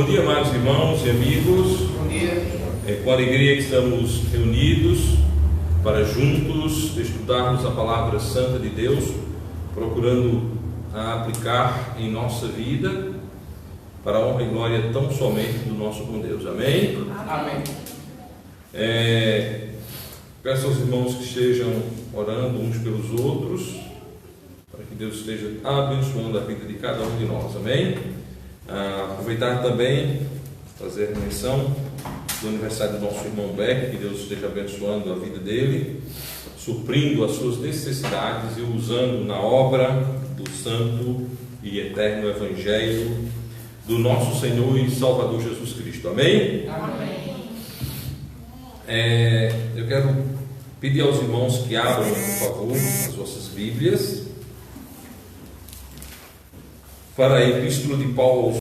Bom dia, amados irmãos e amigos. Bom dia. É com alegria que estamos reunidos para juntos estudarmos a palavra santa de Deus, procurando a aplicar em nossa vida para a honra e glória tão somente do nosso bom Deus. Amém? Amém. Peço aos irmãos que estejam orando uns pelos outros, para que Deus esteja abençoando a vida de cada um de nós. Amém? Aproveitar também, fazer menção do aniversário do nosso irmão Beck, que Deus esteja abençoando a vida dele, suprindo as suas necessidades e usando na obra do santo e eterno Evangelho do nosso Senhor e Salvador Jesus Cristo. Amém? Amém. Eu quero pedir aos irmãos que abram, por favor, as vossas Bíblias para a Epístola de Paulo aos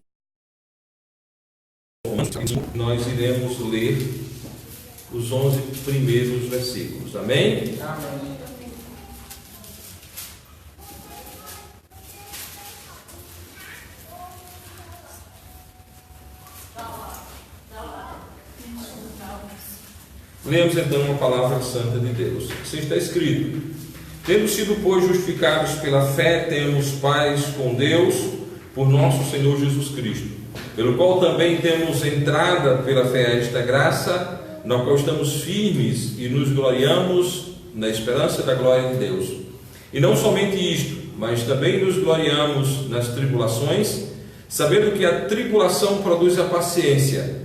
Romanos. Nós iremos ler os 11 primeiros versículos. Amém? Amém. Lemos então a palavra santa de Deus. Assim está escrito: tendo sido, pois, justificados pela fé, temos paz com Deus por nosso Senhor Jesus Cristo, pelo qual também temos entrada pela fé a esta graça, na qual estamos firmes e nos gloriamos na esperança da glória de Deus. E não somente isto, mas também nos gloriamos nas tribulações, sabendo que a tribulação produz a paciência,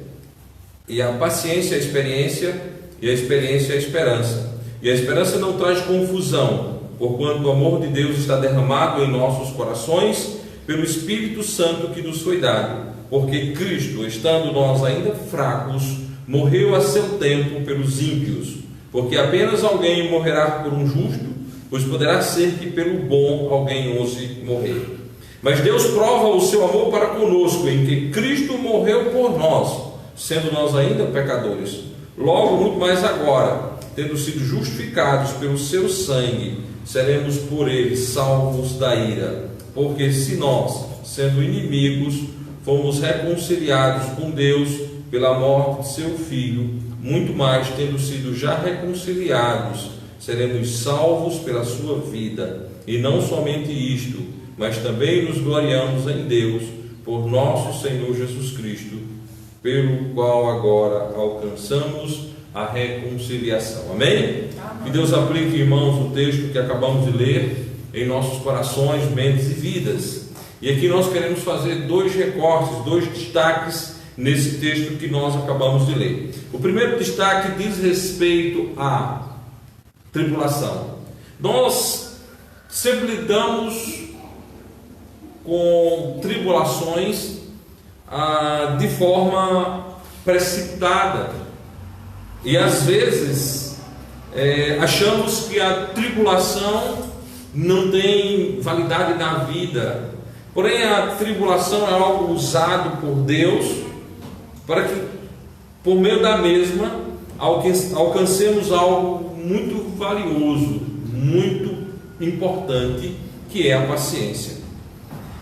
e a paciência a experiência, e a experiência a esperança. E a esperança não traz confusão, porquanto o amor de Deus está derramado em nossos corações pelo Espírito Santo que nos foi dado. Porque Cristo, estando nós ainda fracos, morreu a seu tempo pelos ímpios. Porque apenas alguém morrerá por um justo, pois poderá ser que pelo bom alguém ouse morrer. Mas Deus prova o seu amor para conosco, em que Cristo morreu por nós, sendo nós ainda pecadores. Logo, muito mais agora, tendo sido justificados pelo seu sangue, seremos por ele salvos da ira. Porque se nós, sendo inimigos, fomos reconciliados com Deus pela morte de seu Filho, muito mais, tendo sido já reconciliados, seremos salvos pela sua vida. E não somente isto, mas também nos gloriamos em Deus, por nosso Senhor Jesus Cristo, pelo qual agora alcançamos a reconciliação. Amém? Amém. Que Deus aplique, irmãos, o texto que acabamos de ler em nossos corações, mentes e vidas. E aqui nós queremos fazer dois recortes, dois destaques nesse texto que nós acabamos de ler. O primeiro destaque diz respeito à tribulação. Nós sempre lidamos com tribulações de forma precipitada, e às vezes achamos que a tribulação não tem validade na vida. Porém, a tribulação é algo usado por Deus para que, por meio da mesma, alcancemos algo muito valioso, muito importante, que é a paciência.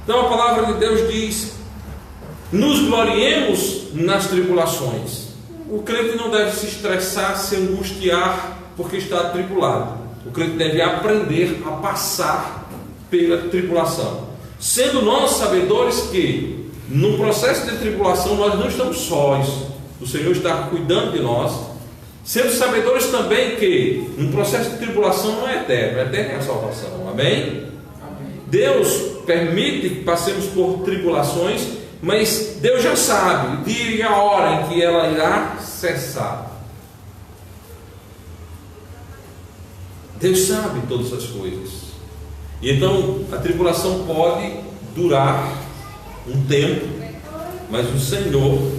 Então a palavra de Deus diz: nos gloriemos nas tribulações. O crente não deve se estressar, se angustiar porque está atribulado. O crente deve aprender a passar pela tribulação, sendo nós sabedores que no processo de tribulação nós não estamos sós. O Senhor está cuidando de nós, sendo sabedores também que um processo de tribulação não é eterno, eterna é a salvação. Amém? Deus permite que passemos por tribulações, mas Deus já sabe o dia e a hora em que ela irá cessar. Deus sabe todas as coisas. E então a tribulação pode durar um tempo, mas o Senhor,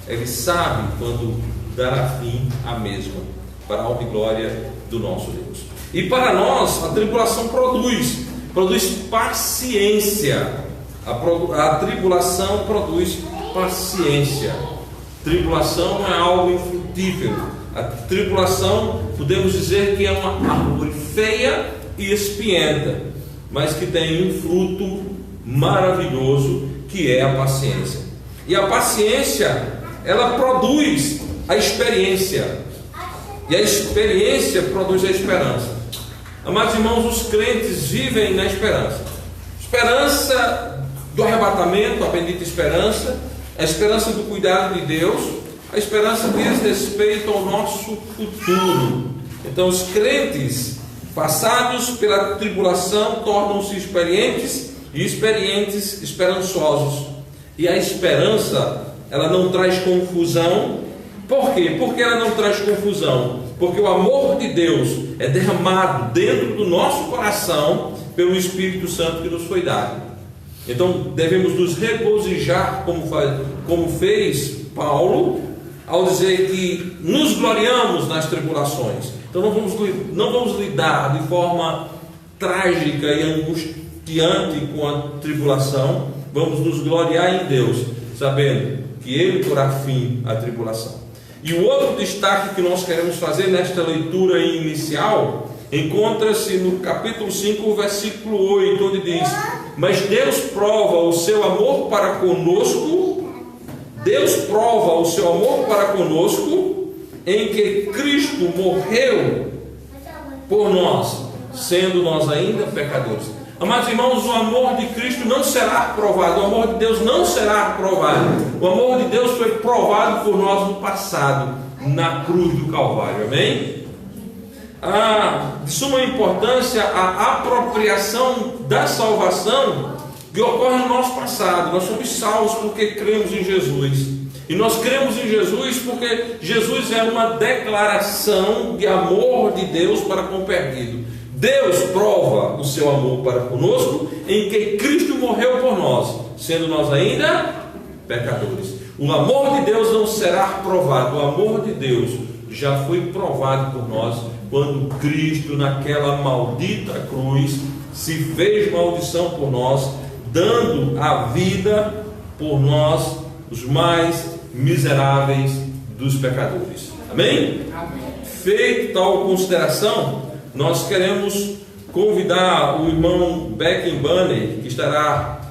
Ele sabe quando dará fim à mesma, para a honra e glória do nosso Deus. E para nós a tribulação produz paciência. A tribulação produz paciência. Tribulação não é algo infrutífero. A tribulação, podemos dizer que é uma árvore feia e espinhenta, mas que tem um fruto maravilhoso, que é a paciência. E a paciência, ela produz a experiência. E a experiência produz a esperança. Amados irmãos, os crentes vivem na esperança. Esperança do arrebatamento, a bendita esperança. A esperança do cuidado de Deus. A esperança diz respeito ao nosso futuro. Então os crentes passados pela tribulação tornam-se experientes e experientes esperançosos. E a esperança, ela não traz confusão. Por quê? Porque ela não traz confusão? Porque o amor de Deus é derramado dentro do nosso coração pelo Espírito Santo que nos foi dado. Então devemos nos regozijar, como fez Paulo, ao dizer que nos gloriamos nas tribulações. Então não vamos lidar de forma trágica e angustiante com a tribulação. Vamos nos gloriar em Deus, sabendo que Ele porá fim à tribulação. E o outro destaque que nós queremos fazer nesta leitura inicial encontra-se no capítulo 5, versículo 8, onde diz: mas Deus prova o seu amor para conosco, Deus prova o seu amor para conosco, em que Cristo morreu por nós, sendo nós ainda pecadores. Amados irmãos, o amor de Cristo não será provado, o amor de Deus não será provado. O amor de Deus foi provado por nós no passado, na cruz do Calvário, amém? De suma importância a apropriação da salvação que ocorre no nosso passado. Nós somos salvos porque cremos em Jesus. E nós cremos em Jesus porque Jesus é uma declaração de amor de Deus para com o perdido. Deus prova o seu amor para conosco em que Cristo morreu por nós, sendo nós ainda pecadores. O amor de Deus não será provado. O amor de Deus já foi provado por nós quando Cristo, naquela maldita cruz, se fez maldição por nós, dando a vida por nós, os mais miseráveis dos pecadores. Amém? Amém. Feito tal consideração, nós queremos convidar o irmão Beckenbanner, que estará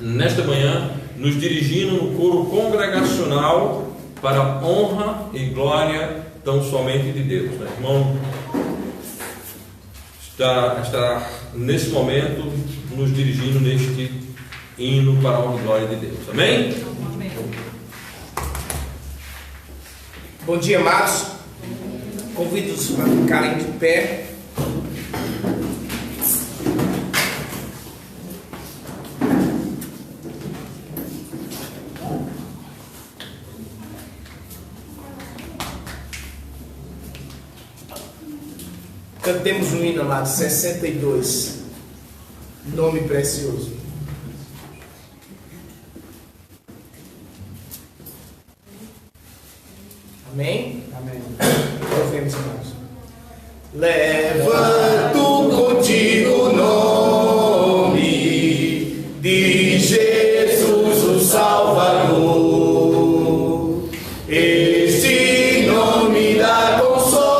nesta manhã nos dirigindo no coro congregacional para a honra e glória tão somente de Deus. O irmão está nesse momento nos dirigindo neste hino para a honra e glória de Deus. Amém? Amém. Bom dia, amados. Convido-os para ficarem de pé. Cantemos o hino lá de 62, Nome Precioso. Amém? Amém. Ouvemos, irmãos. Levanto contigo o nome de Jesus, o Salvador. Este nome dá consolo,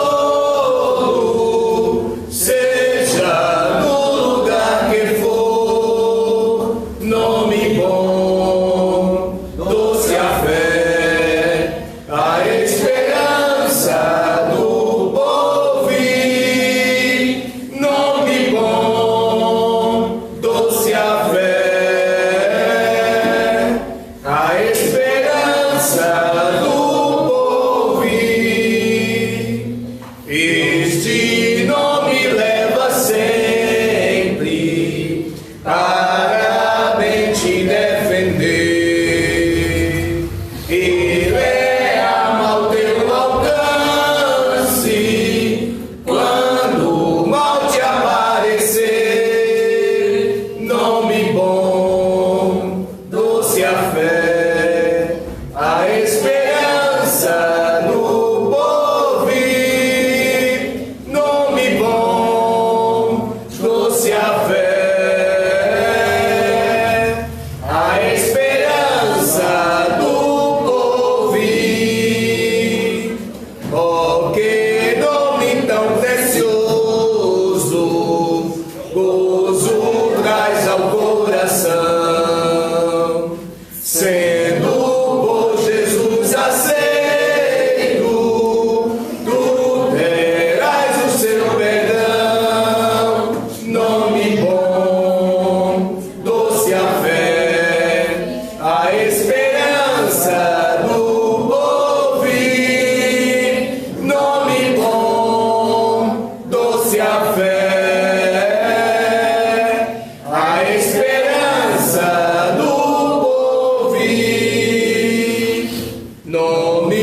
seja no lugar que for. Nome bom, doce a fé, a esperança do porvir. Nome bom, doce a fé, a esperança do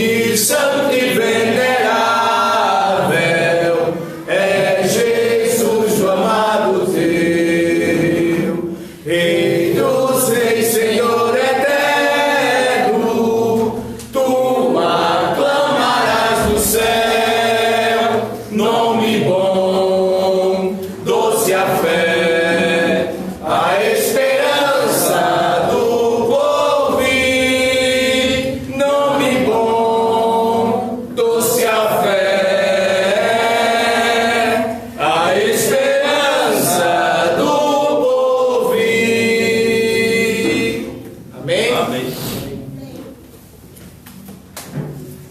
nome santo e venerável, é Jesus, o amado teu, Rei dos reis, Senhor eterno, tu aclamarás no céu, nome bom, doce a fé, a esperança do porvir, nome bom, doce a fé, a esperança do porvir. Amém? Amém.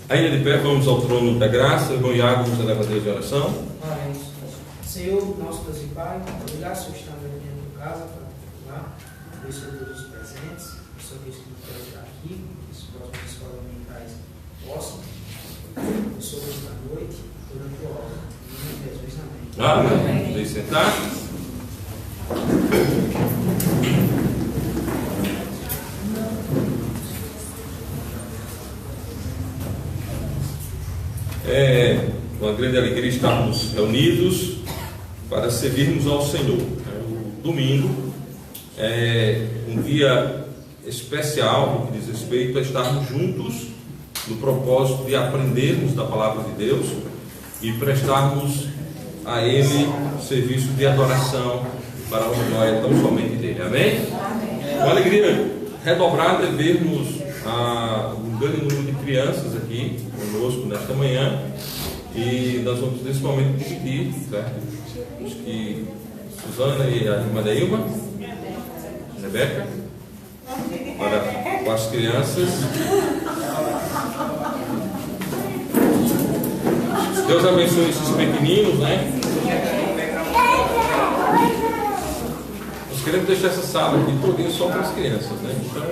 Ainda de pé, vamos ao trono da graça. Irmão Iago, você leva a Deus em oração. Amém. Senhor, nosso Deus e Pai, obrigado por estar dentro de casa para lá. Abençoe todos os presentes, abençoe aqueles que não querem estar aqui, que os próximos escolas dominicais possam. Abençoe Deus da noite, toda a tua obra. Em nome de Jesus, amém. Amém. Deixe sentar. É uma grande alegria estarmos reunidos para servirmos ao Senhor. O domingo é um dia especial no que diz respeito a estarmos juntos no propósito de aprendermos da palavra de Deus e prestarmos a Ele serviço de adoração para a glória tão somente dele. Amém? Uma alegria redobrada é vermos um grande número de crianças aqui conosco nesta manhã, e nós vamos nesse momento pedir, certo? Acho que Suzana e a irmã da Ilma, Rebeca, para as crianças. Deus abençoe esses pequeninos, né? Nós queremos deixar essa sala aqui todinha só para as crianças, né? Então,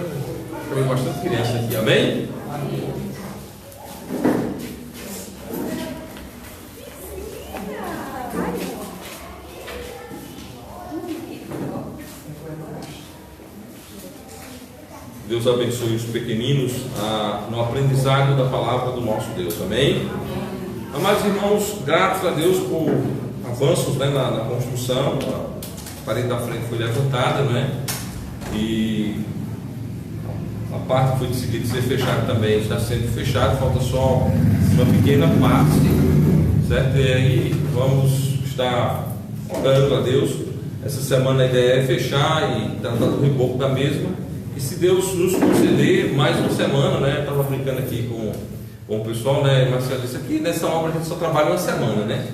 tem bastante criança aqui, amém? Deus abençoe os pequeninos no aprendizado da palavra do nosso Deus, amém? Amados irmãos, gratos a Deus por avanços, né, na construção. A parede da frente foi levantada, né? E a parte que foi decidida ser fechada também está sendo fechada, falta só uma pequena parte, certo? E aí vamos estar orando a Deus. Essa semana a ideia é fechar e tratar do reboco da mesma. E se Deus nos conceder mais uma semana, né? Eu estava brincando aqui com o pessoal, né? Marcelo disse aqui, nessa obra a gente só trabalha uma semana, né?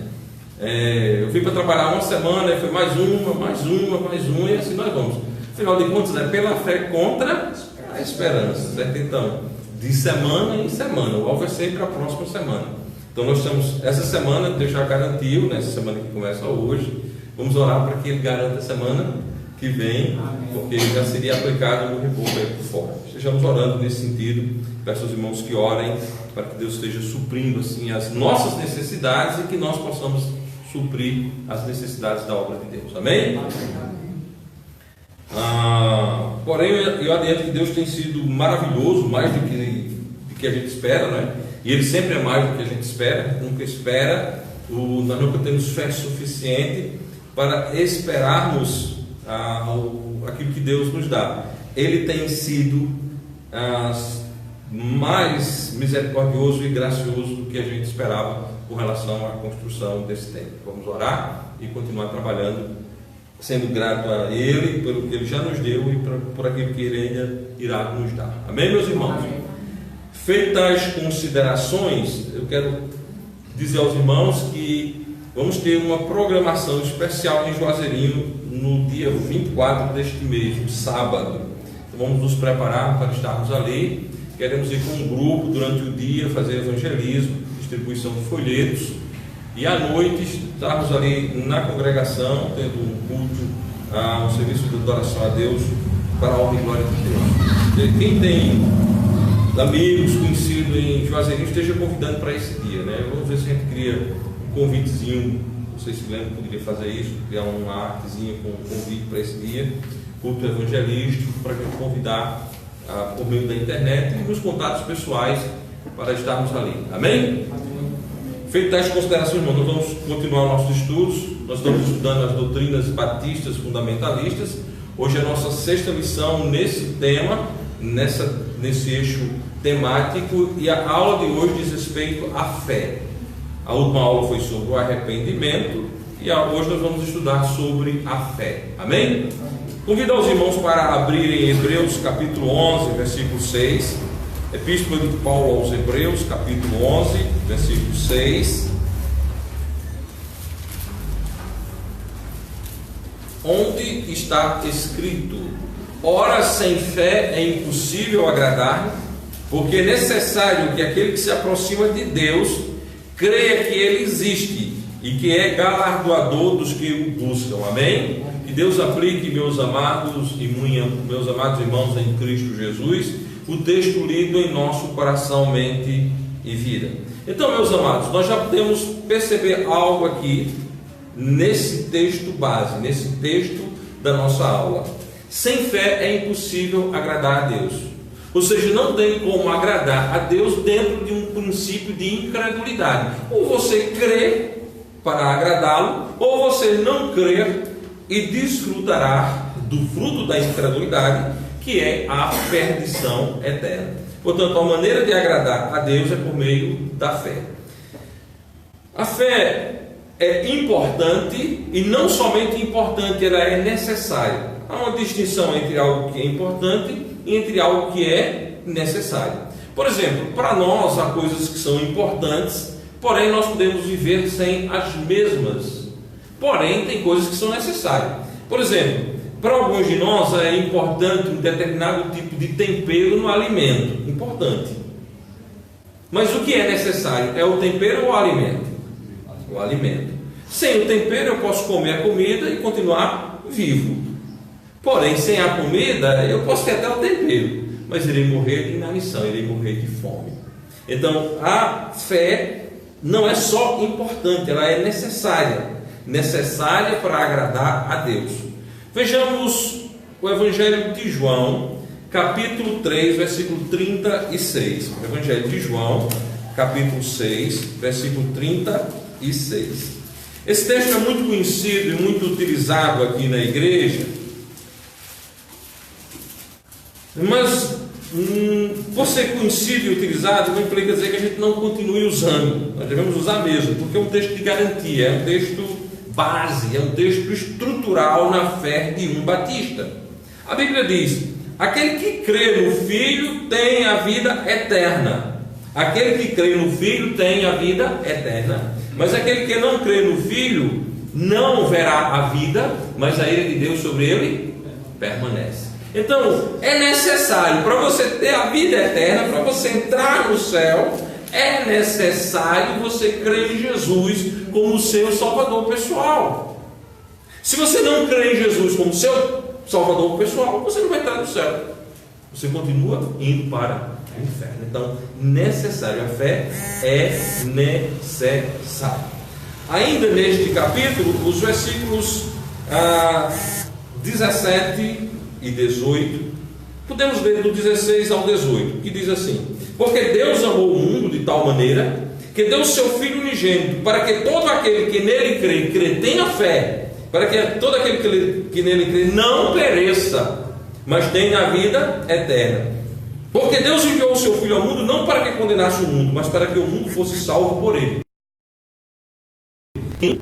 Eu vim para trabalhar uma semana, aí foi mais uma, e assim nós vamos. Afinal de contas, é pela fé contra a esperança, certo? Então, de semana em semana, o alvo é sempre a próxima semana. Então nós estamos, essa semana, Deus já garantiu, nessa semana que começa hoje, vamos orar para que Ele garanta a semana que vem, porque já seria aplicado no reboco aí por fora. Estejamos orando nesse sentido, peço aos irmãos que orem para que Deus esteja suprindo assim as nossas necessidades e que nós possamos suprir as necessidades da obra de Deus, amém? Porém, eu adianto que Deus tem sido maravilhoso, mais do que a gente espera, né? E Ele sempre é mais do que a gente espera, a gente nunca espera, nós nunca temos fé suficiente para esperarmos aquilo que Deus nos dá. Ele tem sido mais misericordioso e gracioso do que a gente esperava com relação à construção desse templo. Vamos orar e continuar trabalhando, sendo grato a Ele pelo que Ele já nos deu e por aquilo que Ele ainda irá nos dar. Amém, meus irmãos? Amém. Feitas as considerações, eu quero dizer aos irmãos que vamos ter uma programação especial em Juazeirinho no dia 24 deste mês, no sábado. Então vamos nos preparar para estarmos ali. Queremos ir com um grupo durante o dia, fazer evangelismo, distribuição de folhetos, e à noite estarmos ali na congregação, tendo um culto, um serviço de adoração a Deus, para a honra e glória de Deus. Quem tem amigos, conhecidos em Juazeirinho, esteja convidando para esse dia, né? Vamos ver se a gente cria um convitezinho, não sei se o Glenn poderia fazer isso, criar uma artezinha com um convite para esse dia, culto evangelístico, para a gente convidar por meio da internet e nos contatos pessoais para estarmos ali. Amém? Feitas as considerações, irmãos, nós vamos continuar nossos estudos. Nós estamos estudando as doutrinas batistas fundamentalistas. Hoje é a nossa 6ª lição nesse tema, nesse eixo temático, e a aula de hoje diz respeito à fé. A última aula foi sobre o arrependimento e hoje nós vamos estudar sobre a fé. Amém? Convido os irmãos para abrirem Hebreus capítulo 11, versículo 6. Epístola de Paulo aos Hebreus, capítulo 11, versículo 6. Onde está escrito: ora, sem fé é impossível agradar-lhe, porque é necessário que aquele que se aproxima de Deus creia que Ele existe e que é galardoador dos que o buscam. Amém? Que Deus aplique, meus amados irmãos em Cristo Jesus, o texto lido em nosso coração, mente e vida. Então, meus amados, nós já podemos perceber algo aqui nesse texto base, nesse texto da nossa aula. Sem fé é impossível agradar a Deus. Ou seja, não tem como agradar a Deus dentro de um princípio de incredulidade. Ou você crê para agradá-lo, ou você não crê e desfrutará do fruto da incredulidade, que é a perdição eterna. Portanto, a maneira de agradar a Deus é por meio da fé. A fé é importante, e não somente importante, ela é necessária. Há uma distinção entre algo que é importante e entre algo que é necessário. Por exemplo, para nós há coisas que são importantes, porém nós podemos viver sem as mesmas. Porém, tem coisas que são necessárias. Por exemplo, para alguns de nós é importante um determinado tipo de tempero no alimento. Importante. Mas o que é necessário? É o tempero ou o alimento? O alimento. Sem o tempero eu posso comer a comida e continuar vivo. Porém, sem a comida eu posso ter até o tempero, mas irei morrer de inanição, irei morrer de fome. Então, a fé não é só importante, ela é necessária. Necessária para agradar a Deus. Vejamos o Evangelho de João, capítulo 3, versículo 36. O Evangelho de João, capítulo 6, versículo 36. Esse texto é muito conhecido e muito utilizado aqui na igreja, mas por ser conhecido e utilizado, não implica dizer que a gente não continue usando. Nós devemos usar mesmo, porque é um texto de garantia, é um texto base, é um texto estrutural na fé de um batista. A Bíblia diz: aquele que crê no Filho tem a vida eterna. Aquele que crê no Filho tem a vida eterna. Mas aquele que não crê no Filho não verá a vida, mas a ira de Deus sobre ele permanece. Então, é necessário, para você ter a vida eterna, para você entrar no céu, é necessário você crer em Jesus como seu Salvador pessoal. Se você não crê em Jesus como seu Salvador pessoal, você não vai entrar no céu. Você continua indo para o inferno. Então, necessário. A fé é necessária. Ainda neste capítulo, os versículos 17 e 18, podemos ler do 16 ao 18, que diz assim: porque Deus amou o mundo de tal maneira que deu o seu Filho unigênito, para que todo aquele que nele crê tenha fé, para que todo aquele que nele crê não pereça, mas tenha a vida eterna. Porque Deus enviou o seu Filho ao mundo não para que condenasse o mundo, mas para que o mundo fosse salvo por ele. Quem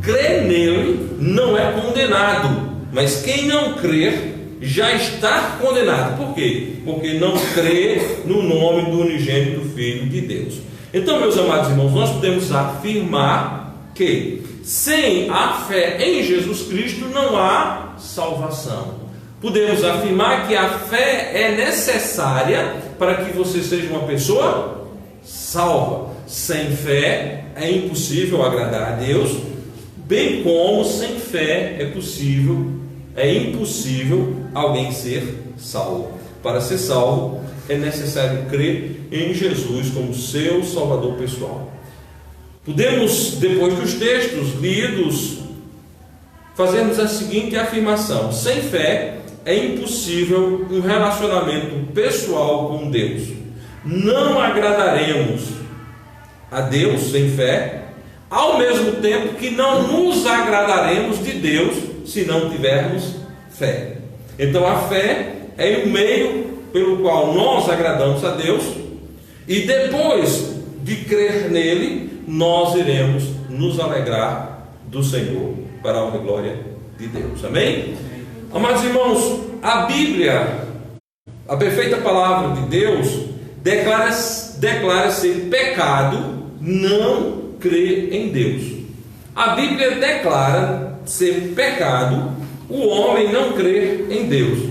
crê nele não é condenado, mas quem não crer já está condenado. Por quê? Porque não crê no nome do unigênito Filho de Deus. Então, meus amados irmãos, nós podemos afirmar que sem a fé em Jesus Cristo não há salvação. Podemos afirmar que a fé é necessária para que você seja uma pessoa salva. Sem fé é impossível agradar a Deus, bem como sem fé é impossível alguém ser salvo. Para ser salvo é necessário crer em Jesus como seu Salvador pessoal. Podemos, depois dos textos lidos, fazermos a seguinte afirmação: sem fé é impossível um relacionamento pessoal com Deus. não agradaremos a Deus sem fé, ao mesmo tempo que não nos agradaremos de Deus se não tivermos fé. Então a fé é o meio pelo qual nós agradamos a Deus, e depois de crer nele, nós iremos nos alegrar do Senhor, para a honra e glória de Deus. Amém? Amados irmãos, a Bíblia, a perfeita palavra de Deus, declara ser pecado não crer em Deus. A Bíblia declara ser pecado o homem não crer em Deus.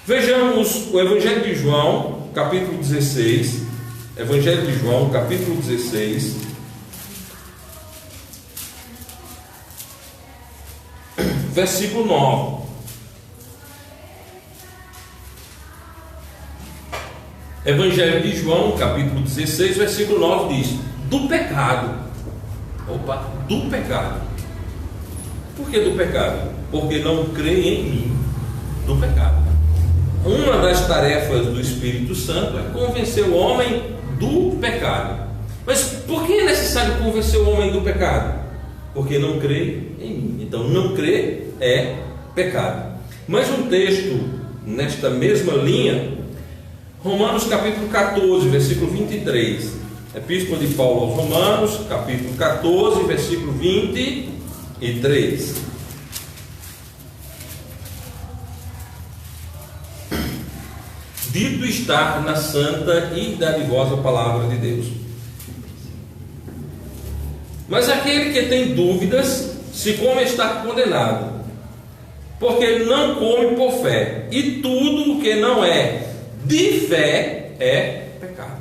Vejamos o Evangelho de João, capítulo 16. Evangelho de João, capítulo 16. Versículo 9. Evangelho de João, capítulo 16, versículo 9 diz: do pecado. Opa, do pecado. Por que do pecado? Porque não crê em mim do pecado. Uma das tarefas do Espírito Santo é convencer o homem do pecado. Mas por que é necessário convencer o homem do pecado? Porque não crê em mim. Então não crer é pecado. Mas um texto nesta mesma linha, Romanos capítulo 14, versículo 23. Epístola de Paulo aos Romanos, capítulo 14, versículo 23. Dito estar na santa e dadivosa palavra de Deus. Mas aquele que tem dúvidas, se come está condenado, porque não come por fé, e tudo o que não é de fé é pecado.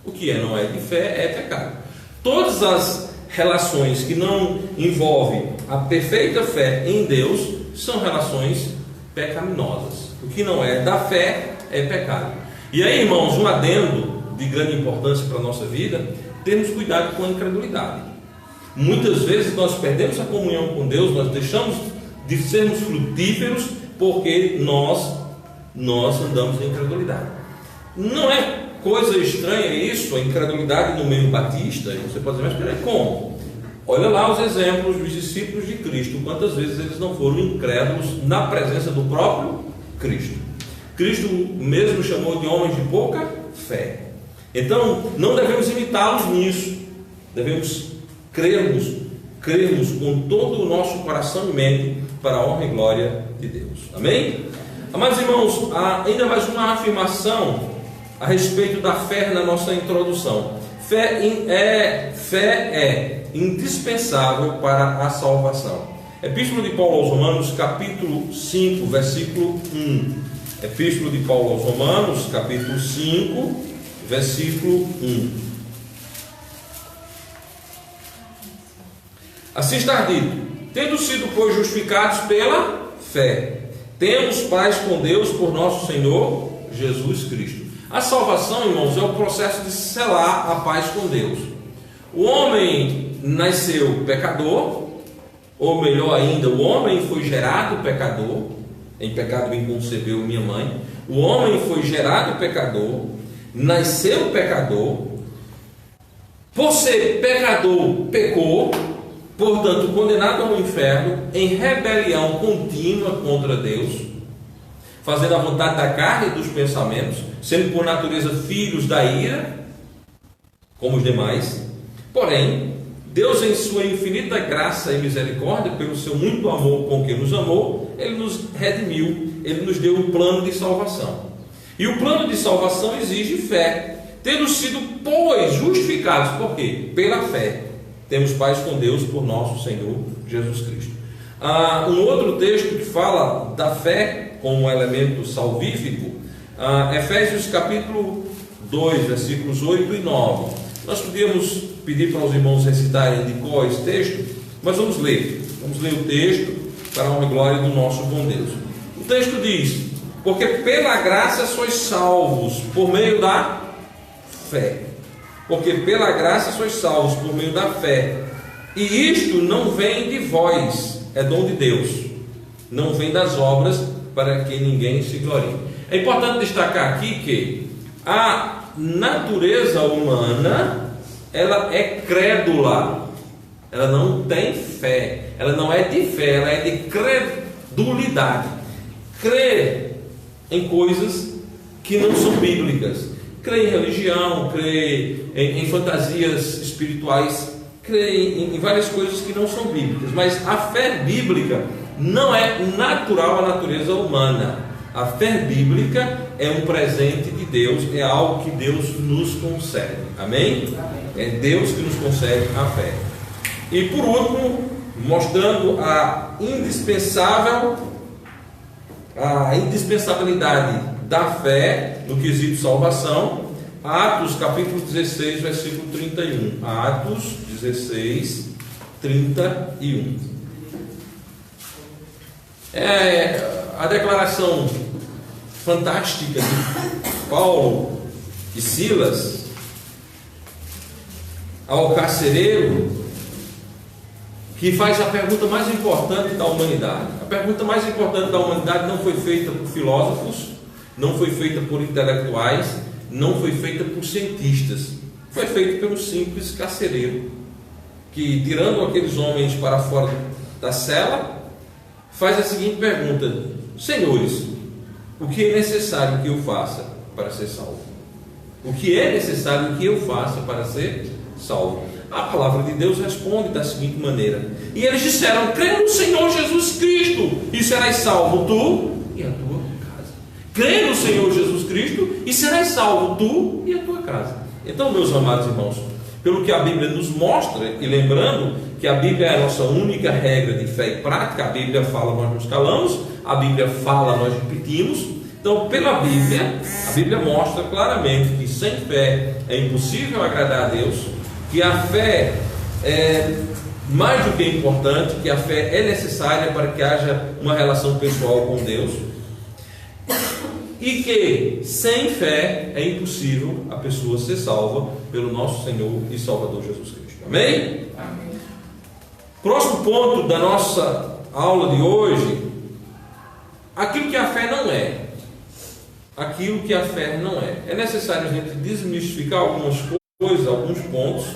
O que não é de fé é pecado. Todas as relações que não envolvem a perfeita fé em Deus são relações pecaminosas. O que não é da fé é pecado. E aí, irmãos, um adendo de grande importância para a nossa vida: temos cuidado com a incredulidade. Muitas vezes nós perdemos a comunhão com Deus, nós deixamos de sermos frutíferos porque nós andamos em incredulidade. Não é coisa estranha isso, a incredulidade no meio batista. E você pode dizer: mas peraí, como? Olha lá os exemplos dos discípulos de Cristo, quantas vezes eles não foram incrédulos na presença do próprio Cristo. Cristo mesmo chamou de homens de pouca fé. Então não devemos imitá-los nisso, devemos crermos com todo o nosso coração e mente para a honra e glória de Deus. Amém? Amados irmãos, há ainda mais uma afirmação a respeito da fé na nossa introdução. Fé é indispensável para a salvação. Epístola de Paulo aos Romanos, capítulo 5, versículo 1. Epístola de Paulo aos Romanos, capítulo 5, versículo 1. Assim está dito: tendo sido, pois, justificados pela fé, temos paz com Deus por nosso Senhor Jesus Cristo. A salvação, irmãos, é o processo de selar a paz com Deus. O homem nasceu pecador, ou melhor ainda, o homem foi gerado pecador. Em pecado me concebeu minha mãe. O homem foi gerado pecador, nasceu pecador, por ser pecador, pecou, portanto condenado ao inferno, em rebelião contínua contra Deus, fazendo a vontade da carne e dos pensamentos, sendo por natureza filhos da ira, como os demais. Porém, Deus, em sua infinita graça e misericórdia, pelo seu muito amor com que nos amou, Ele nos redimiu, Ele nos deu um plano de salvação. E o plano de salvação exige fé. Tendo sido, pois, justificados, por quê? Pela fé, temos paz com Deus por nosso Senhor Jesus Cristo. Um outro texto que fala da fé como um elemento salvífico, Efésios capítulo 2, versículos 8 e 9. Nós podíamos pedir para os irmãos recitarem de cor esse texto, mas vamos ler o texto para a honra e glória do nosso bom Deus. O texto diz: porque pela graça sois salvos por meio da fé. Porque pela graça sois salvos por meio da fé. E isto não vem de vós, é dom de Deus, não vem das obras, para que ninguém se glorie. É importante destacar aqui que há natureza humana, ela é crédula, ela não tem fé, ela não é de fé, ela é de credulidade, crê em coisas que não são bíblicas, crê em religião, crê em fantasias espirituais, crê em várias coisas que não são bíblicas. Mas a fé bíblica não é natural à natureza humana. A fé bíblica é um presente de Deus, é algo que Deus nos concede. Amém? É Deus que nos concede a fé. E por último, mostrando a indispensabilidade da fé no quesito salvação, Atos capítulo 16, versículo 31. Atos 16, 31. A declaração fantástica de Paulo e Silas ao carcereiro, que faz a pergunta mais importante da humanidade. A pergunta mais importante da humanidade não foi feita por filósofos, não foi feita por intelectuais, não foi feita por cientistas. Foi feita pelo simples carcereiro, que, tirando aqueles homens para fora da cela, faz a seguinte pergunta: senhores, o que é necessário que eu faça para ser salvo? O que é necessário que eu faça para ser salvo? A palavra de Deus responde da seguinte maneira: e eles disseram: crê no Senhor Jesus Cristo e serás salvo tu e a tua casa. Crê no Senhor Jesus Cristo e serás salvo tu e a tua casa. Então, meus amados irmãos, pelo que a Bíblia nos mostra, e lembrando que a Bíblia é a nossa única regra de fé e prática, a Bíblia fala, nós nos calamos, a Bíblia fala, nós repetimos. Então, pela Bíblia, a Bíblia mostra claramente que sem fé é impossível agradar a Deus, que a fé é mais do que importante, que a fé é necessária para que haja uma relação pessoal com Deus, e que sem fé é impossível a pessoa ser salva pelo nosso Senhor e Salvador Jesus Cristo. Amém? Amém. Próximo ponto da nossa aula de hoje: aquilo que a fé não é. Aquilo que a fé não é. É necessário a gente desmistificar algumas coisas, alguns pontos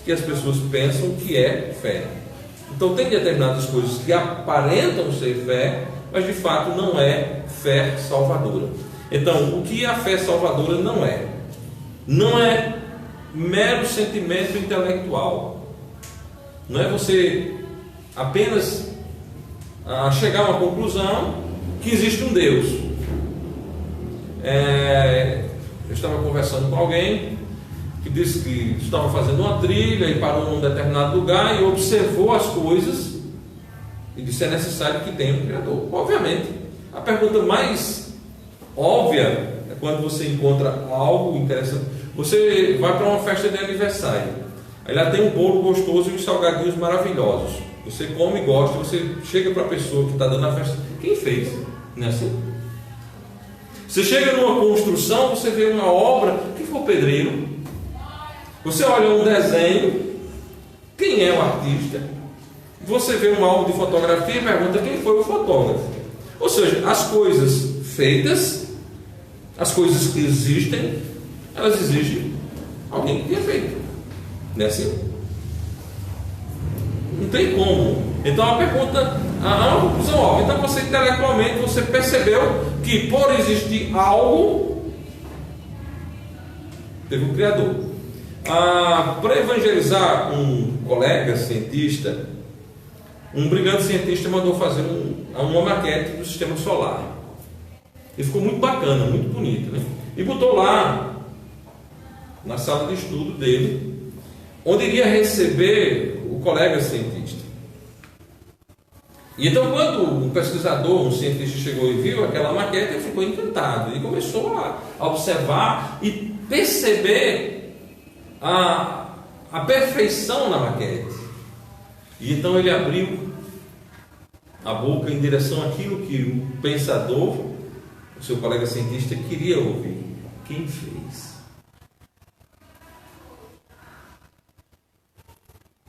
que as pessoas pensam que é fé. Então tem determinadas coisas que aparentam ser fé, mas de fato não é fé salvadora. Então, o que a fé salvadora não é? Não é mero sentimento intelectual. Não é você apenas chegar a uma conclusão que existe um Deus. Eu estava conversando com alguém que disse que estava fazendo uma trilha e parou num determinado lugar e observou as coisas e disse: é necessário que tenha um Criador. Obviamente, a pergunta mais óbvia é quando você encontra algo interessante. Você vai para uma festa de aniversário, aí lá tem um bolo gostoso e uns salgadinhos maravilhosos. Você come e gosta, você chega para a pessoa que está dando a festa: quem fez? Não é assim? Você chega numa construção, você vê uma obra, quem foi o pedreiro? Você olha um desenho, quem é o artista? Você vê um álbum de fotografia e pergunta: quem foi o fotógrafo? Ou seja, as coisas feitas, as coisas que existem, elas exigem alguém que tenha feito. Não é assim? Não tem como. Então a pergunta, há uma conclusão óbvia. Então você intelectualmente você percebeu que por existir algo, teve um Criador. Para evangelizar um colega cientista, um brilhante cientista mandou fazer uma maquete do sistema solar. E ficou muito bacana, muito bonito, né? E botou lá na sala de estudo dele, onde iria receber o colega cientista. E então, quando um pesquisador, um cientista chegou e viu aquela maquete, ele ficou encantado e começou a observar e perceber a perfeição na maquete. E então ele abriu a boca em direção àquilo que o pensador, o seu colega cientista, queria ouvir: quem fez?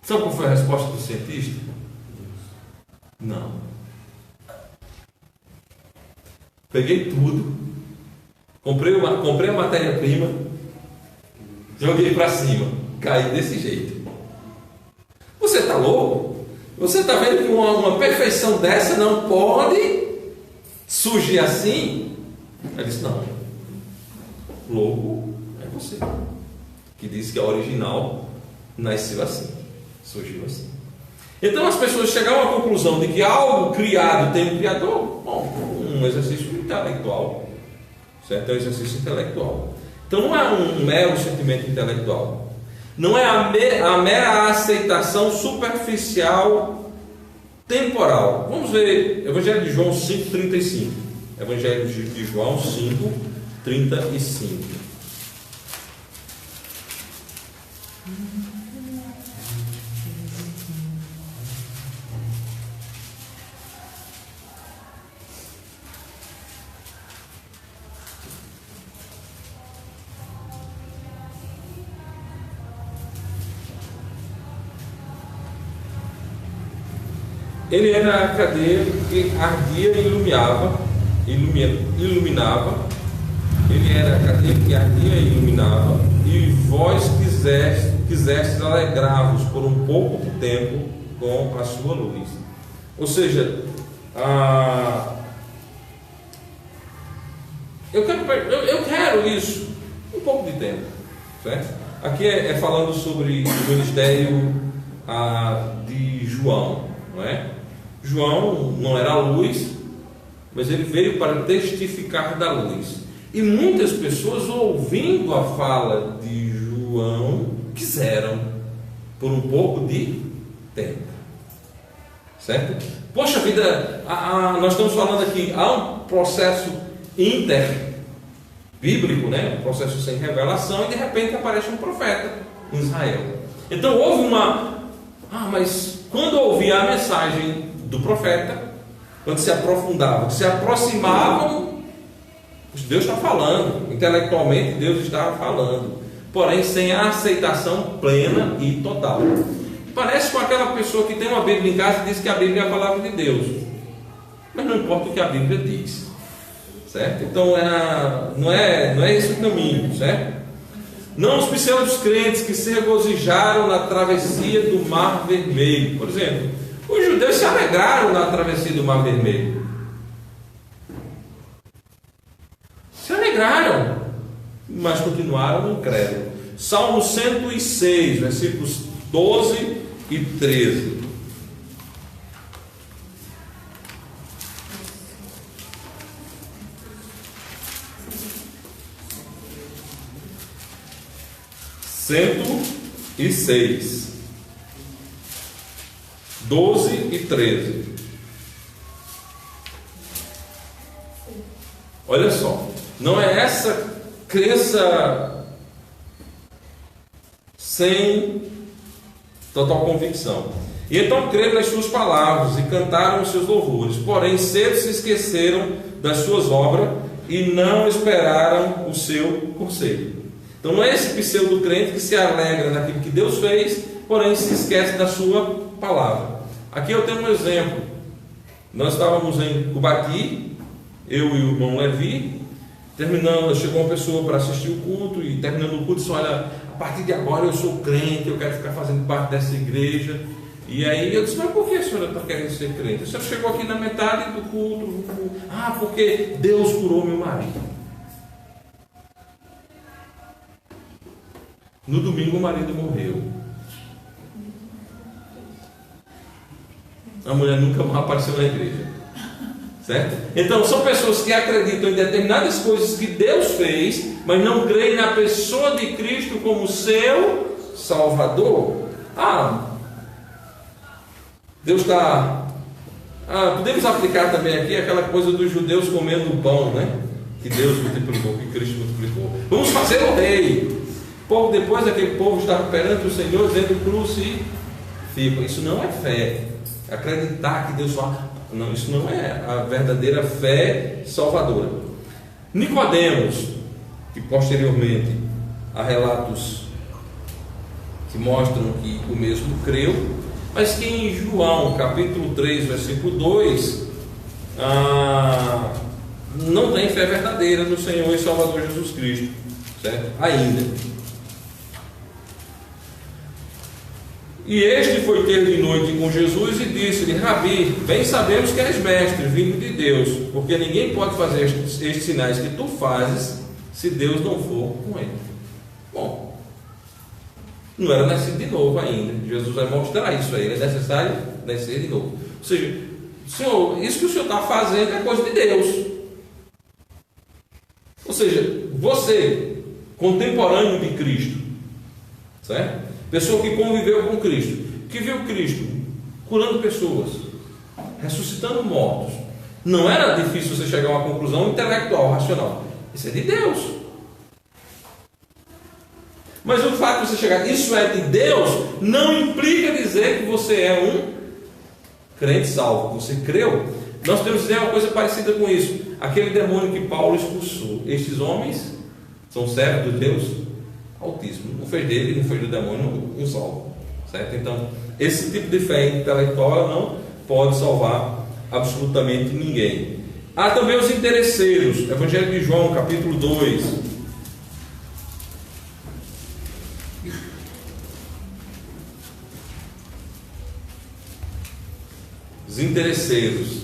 Sabe qual foi a resposta do cientista? Não. Peguei tudo, comprei a matéria-prima, Joguei para cima, caí desse jeito. Você está louco? Você está vendo que uma perfeição dessa não pode surgir assim? Ele disse: não, louco é você, que diz que a original nasceu assim, surgiu assim. Então as pessoas chegaram à conclusão de que algo criado tem um criador. Bom, um exercício intelectual, certo? É um exercício intelectual. Então não é um mero sentimento intelectual, não é a mera aceitação superficial temporal. Vamos ver Evangelho de João 5,35. Evangelho de João 5,35. Ele era a cadeia que ardia e iluminava. Ele era a cadeia que ardia e iluminava. E vós quisestes alegrar-vos por um pouco de tempo com a sua luz. Ou seja, eu quero isso, um pouco de tempo, certo? Aqui é falando sobre o ministério de João, não é? João não era a luz, mas ele veio para testificar da luz. E muitas pessoas, ouvindo a fala de João, quiseram por um pouco de tempo, certo? Poxa vida, nós estamos falando aqui, há um processo interbíblico, né? Um processo sem revelação, e de repente aparece um profeta em Israel. Então houve mas quando ouvia a mensagem do profeta, quando se aprofundavam, se aproximavam, Deus está falando, intelectualmente Deus estava falando, porém sem a aceitação plena e total. Parece com aquela pessoa que tem uma Bíblia em casa e diz que a Bíblia é a palavra de Deus, mas não importa o que a Bíblia diz, certo? Então não é esse o caminho, certo? Não os pseudos crentes que se regozijaram na travessia do Mar Vermelho. Por exemplo, os judeus se alegraram na travessia do Mar Vermelho. Se alegraram, mas continuaram no credo. Salmo 106, versículos 12 e 13. e 6, 12 e 13. Olha só, não é essa crença sem total convicção. E então creram nas suas palavras e cantaram os seus louvores, porém cedo se esqueceram das suas obras e não esperaram o seu conselho. Então não é esse pseudo crente que se alegra naquilo que Deus fez, porém se esquece da sua palavra. Aqui eu tenho um exemplo. Nós estávamos em Cubaqui, eu e o irmão Levi, chegou uma pessoa para assistir o culto, e terminando o culto disse: olha, a partir de agora eu sou crente, eu quero ficar fazendo parte dessa igreja. E aí eu disse: mas por que a senhora está querendo ser crente? A senhora chegou aqui na metade do culto. Porque Deus curou meu marido. No domingo o marido morreu. A mulher nunca mais apareceu na igreja, certo? Então são pessoas que acreditam em determinadas coisas que Deus fez, mas não creem na pessoa de Cristo como seu Salvador. Deus está... podemos aplicar também aqui aquela coisa dos judeus comendo o pão, né? Que Deus multiplicou, que Cristo multiplicou. Vamos fazer o rei. Depois aquele povo estava perante o Senhor dizendo: crucifica. Isso não é fé. Acreditar que Deus fala. Não, isso não é a verdadeira fé salvadora. Nicodemos, que posteriormente há relatos que mostram que o mesmo creu, mas que em João capítulo 3, versículo 2, não tem fé verdadeira no Senhor e Salvador Jesus Cristo, certo? Ainda. E este foi ter de noite com Jesus e disse-lhe: Rabi, bem sabemos que és mestre, vindo de Deus, porque ninguém pode fazer estes sinais que tu fazes, se Deus não for com ele. Bom, não era nascido de novo ainda. Jesus vai mostrar isso a ele. É necessário nascer de novo. Ou seja, Senhor, isso que o Senhor está fazendo é coisa de Deus. Ou seja, você, contemporâneo de Cristo, certo? Pessoa que conviveu com Cristo, que viu Cristo curando pessoas, ressuscitando mortos, não era difícil você chegar a uma conclusão intelectual, racional. Isso é de Deus. Mas o fato de você chegar, isso é de Deus, não implica dizer que você é um crente salvo. Você creu? Nós temos que dizer uma coisa parecida com isso. Aquele demônio que Paulo expulsou, estes homens são servos de Deus Altíssimo. Não fez dele, não fez do demônio um salvo, certo? Então, esse tipo de fé intelectual não pode salvar absolutamente ninguém. Há também os interesseiros. Evangelho de João, capítulo 2. Os interesseiros.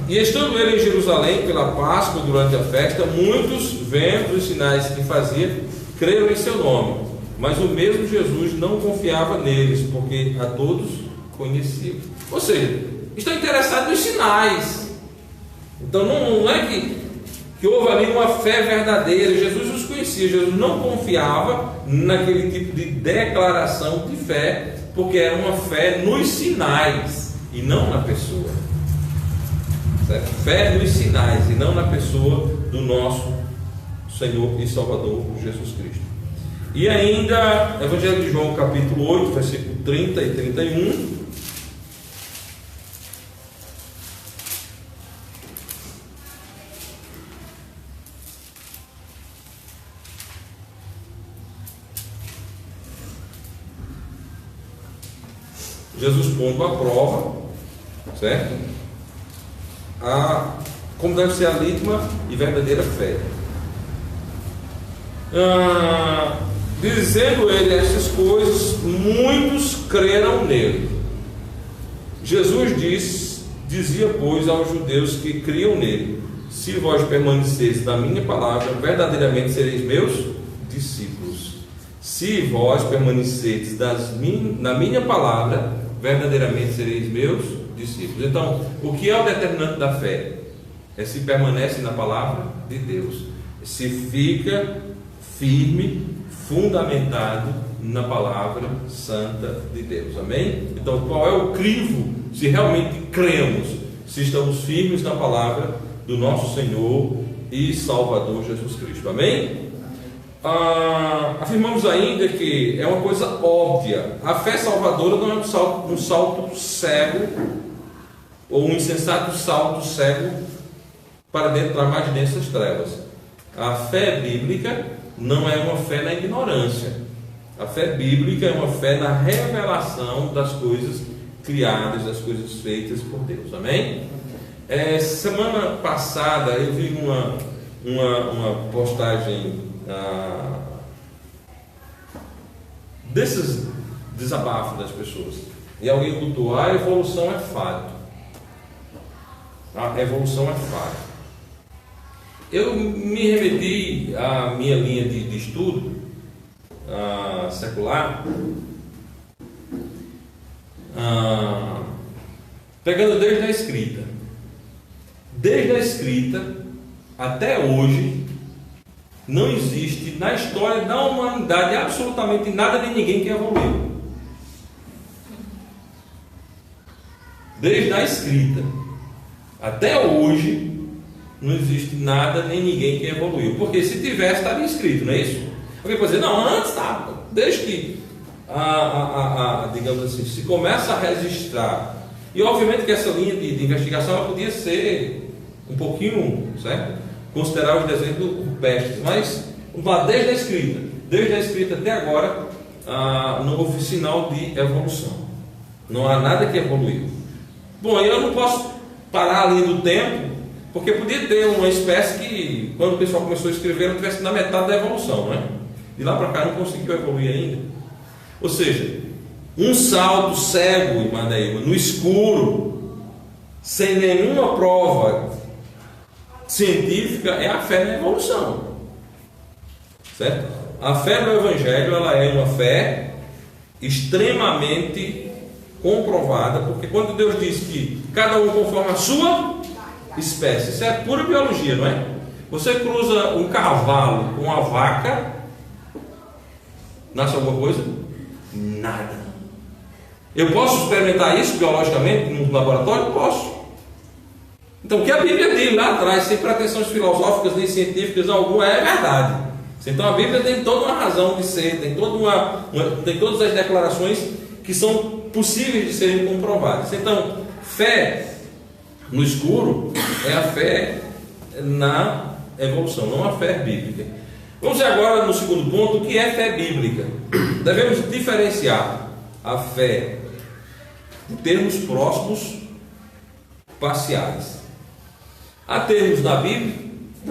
E estando ele em Jerusalém pela Páscoa, durante a festa, muitos, vendo os sinais que fazia, creram em seu nome. Mas o mesmo Jesus não confiava neles, porque a todos conheciam. Ou seja, estão interessados nos sinais. Então não é que houve ali uma fé verdadeira. Jesus os conhecia. Jesus não confiava naquele tipo de declaração de fé, porque era uma fé nos sinais e não na pessoa. Certo? Fé nos sinais e não na pessoa do nosso Senhor e Salvador Jesus Cristo. E ainda, Evangelho de João, capítulo 8, versículo 30 e 31. Jesus pondo à prova, certo? Como deve ser a legítima e verdadeira fé. Dizendo ele estas coisas, muitos creram nele. Jesus dizia, pois, aos judeus que criam nele: se vós permaneceis na minha palavra, verdadeiramente sereis meus discípulos. Se vós permaneceis na minha palavra, verdadeiramente sereis meus discípulos. Então, o que é o determinante da fé? É se permanece na palavra de Deus, se fica firme, fundamentado na palavra santa de Deus. Amém? Então, qual é o crivo? Se realmente cremos, se estamos firmes na palavra do nosso Senhor e Salvador Jesus Cristo. Amém? Afirmamos ainda que é uma coisa óbvia. A fé salvadora não é um salto cego ou um insensato salto cego para mais densas trevas. A fé bíblica não é uma fé na ignorância. A fé bíblica é uma fé na revelação das coisas criadas, das coisas feitas por Deus. Amém? Semana passada eu vi uma postagem desses desabafos das pessoas, e alguém botou: a evolução é fato. A evolução é fato. Eu me remeti à minha linha de estudo secular, pegando desde a escrita. Desde a escrita até hoje, não existe na história da humanidade absolutamente nada de ninguém que evoluiu. Desde a escrita até hoje, não existe nada nem ninguém que evoluiu. Porque se tivesse, estaria escrito, não é isso? Alguém pode dizer: não, antes estava. Desde que, digamos assim, se começa a registrar. E obviamente que essa linha de investigação ela podia ser um pouquinho, certo? Considerar os desenhos rupestres, mas vamos lá, desde a escrita até agora, não houve sinal de evolução. Não há nada que evoluiu. Bom, eu não posso parar a linha do tempo, porque podia ter uma espécie que, quando o pessoal começou a escrever, não tivesse na metade da evolução, não é? De lá para cá não conseguiu evoluir ainda. Ou seja, um salto cego, irmã Neima, no escuro, sem nenhuma prova científica, é a fé na evolução. Certo? A fé no Evangelho, ela é uma fé extremamente comprovada, porque quando Deus diz que cada um conforme a sua espécie, isso é pura biologia, não é? Você cruza um cavalo com uma vaca, nasce alguma coisa? Nada. Eu posso experimentar isso biologicamente no laboratório? Posso. Então o que a Bíblia diz lá atrás, sem pretensões filosóficas nem científicas alguma, é verdade. Então a Bíblia tem toda uma razão de ser, tem todas as declarações que são possíveis de serem comprovadas. Então, fé no escuro é a fé na evolução, não a fé bíblica. Vamos ver agora no segundo ponto o que é fé bíblica. Devemos diferenciar a fé de termos próximos parciais. Há termos na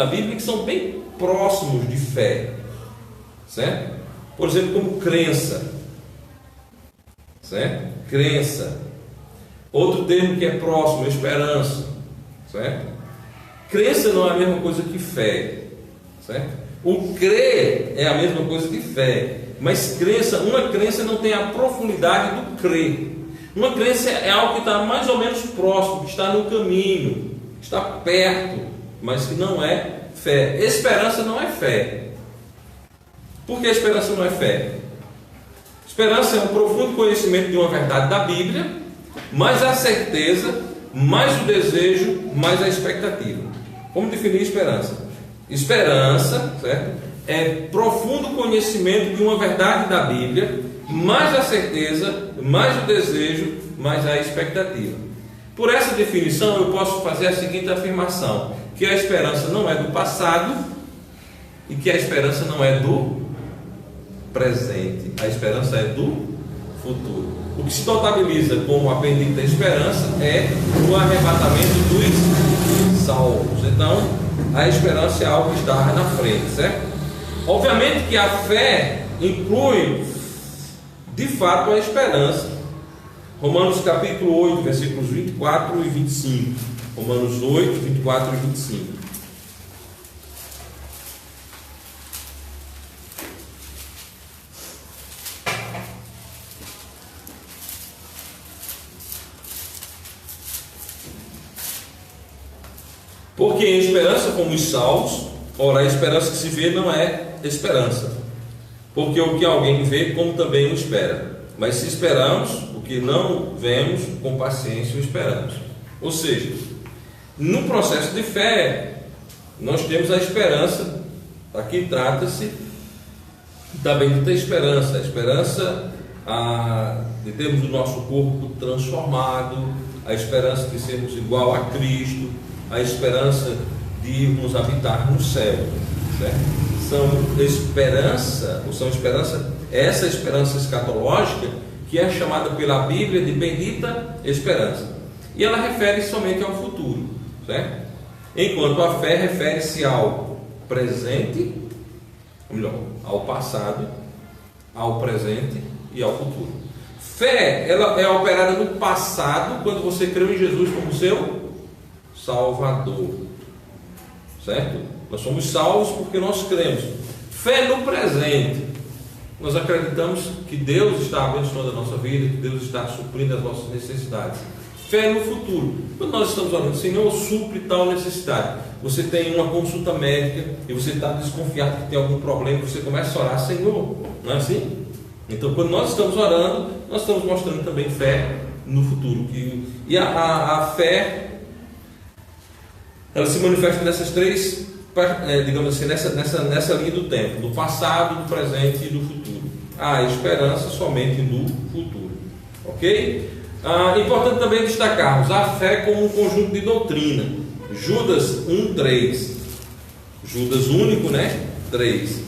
Bíblia que são bem próximos de fé, certo? Por exemplo, como crença, certo? Crença. Outro termo que é próximo, esperança, certo? Crença não é a mesma coisa que fé, certo? O crer é a mesma coisa que fé, mas uma crença não tem a profundidade do crer. Uma crença é algo que está mais ou menos próximo, que está no caminho, está perto, mas que não é fé. Esperança não é fé. Por que esperança não é fé? Esperança é um profundo conhecimento de uma verdade da Bíblia, mais a certeza, mais o desejo, mais a expectativa. Como definir esperança? Esperança, certo? É profundo conhecimento de uma verdade da Bíblia, mais a certeza, mais o desejo, mais a expectativa. Por essa definição, eu posso fazer a seguinte afirmação: que a esperança não é do passado e que a esperança não é do presente. A esperança é do futuro. O que se notabiliza como a bendita esperança é o arrebatamento dos salvos. Então, a esperança é algo que está na frente, certo? Obviamente que a fé inclui, de fato, a esperança. Romanos capítulo 8, versículos 24 e 25. Romanos 8, 24 e 25. Porque em esperança fomos salvos, ora a esperança que se vê não é esperança. Porque o que alguém vê, como também o espera. Mas se esperamos o que não vemos, com paciência o esperamos. Ou seja, no processo de fé, nós temos a esperança. Aqui trata-se da bendita esperança. A esperança de termos o nosso corpo transformado, a esperança de sermos igual a Cristo, a esperança de irmos habitar no céu, certo? Essa esperança escatológica que é chamada pela Bíblia de bendita esperança. E ela refere-se somente ao futuro, certo? Enquanto a fé refere-se ao presente, ou melhor, ao passado, ao presente e ao futuro. Fé, ela é operada no passado, quando você creu em Jesus como seu Salvador, certo? Nós somos salvos porque nós cremos. Fé no presente, nós acreditamos que Deus está abençoando a nossa vida, que Deus está suprindo as nossas necessidades. Fé no futuro, quando nós estamos orando, Senhor, supre tal necessidade. Você tem uma consulta médica e você está desconfiado que tem algum problema, você começa a orar, Senhor, não é assim? Então, quando nós estamos orando, nós estamos mostrando também fé no futuro. E a fé, ela se manifesta nessas três, digamos assim, nessa linha do tempo, do passado, do presente e do futuro. A esperança somente no futuro, ok? Importante também destacarmos a fé como um conjunto de doutrina. Judas 1:3, Judas único, né? 3,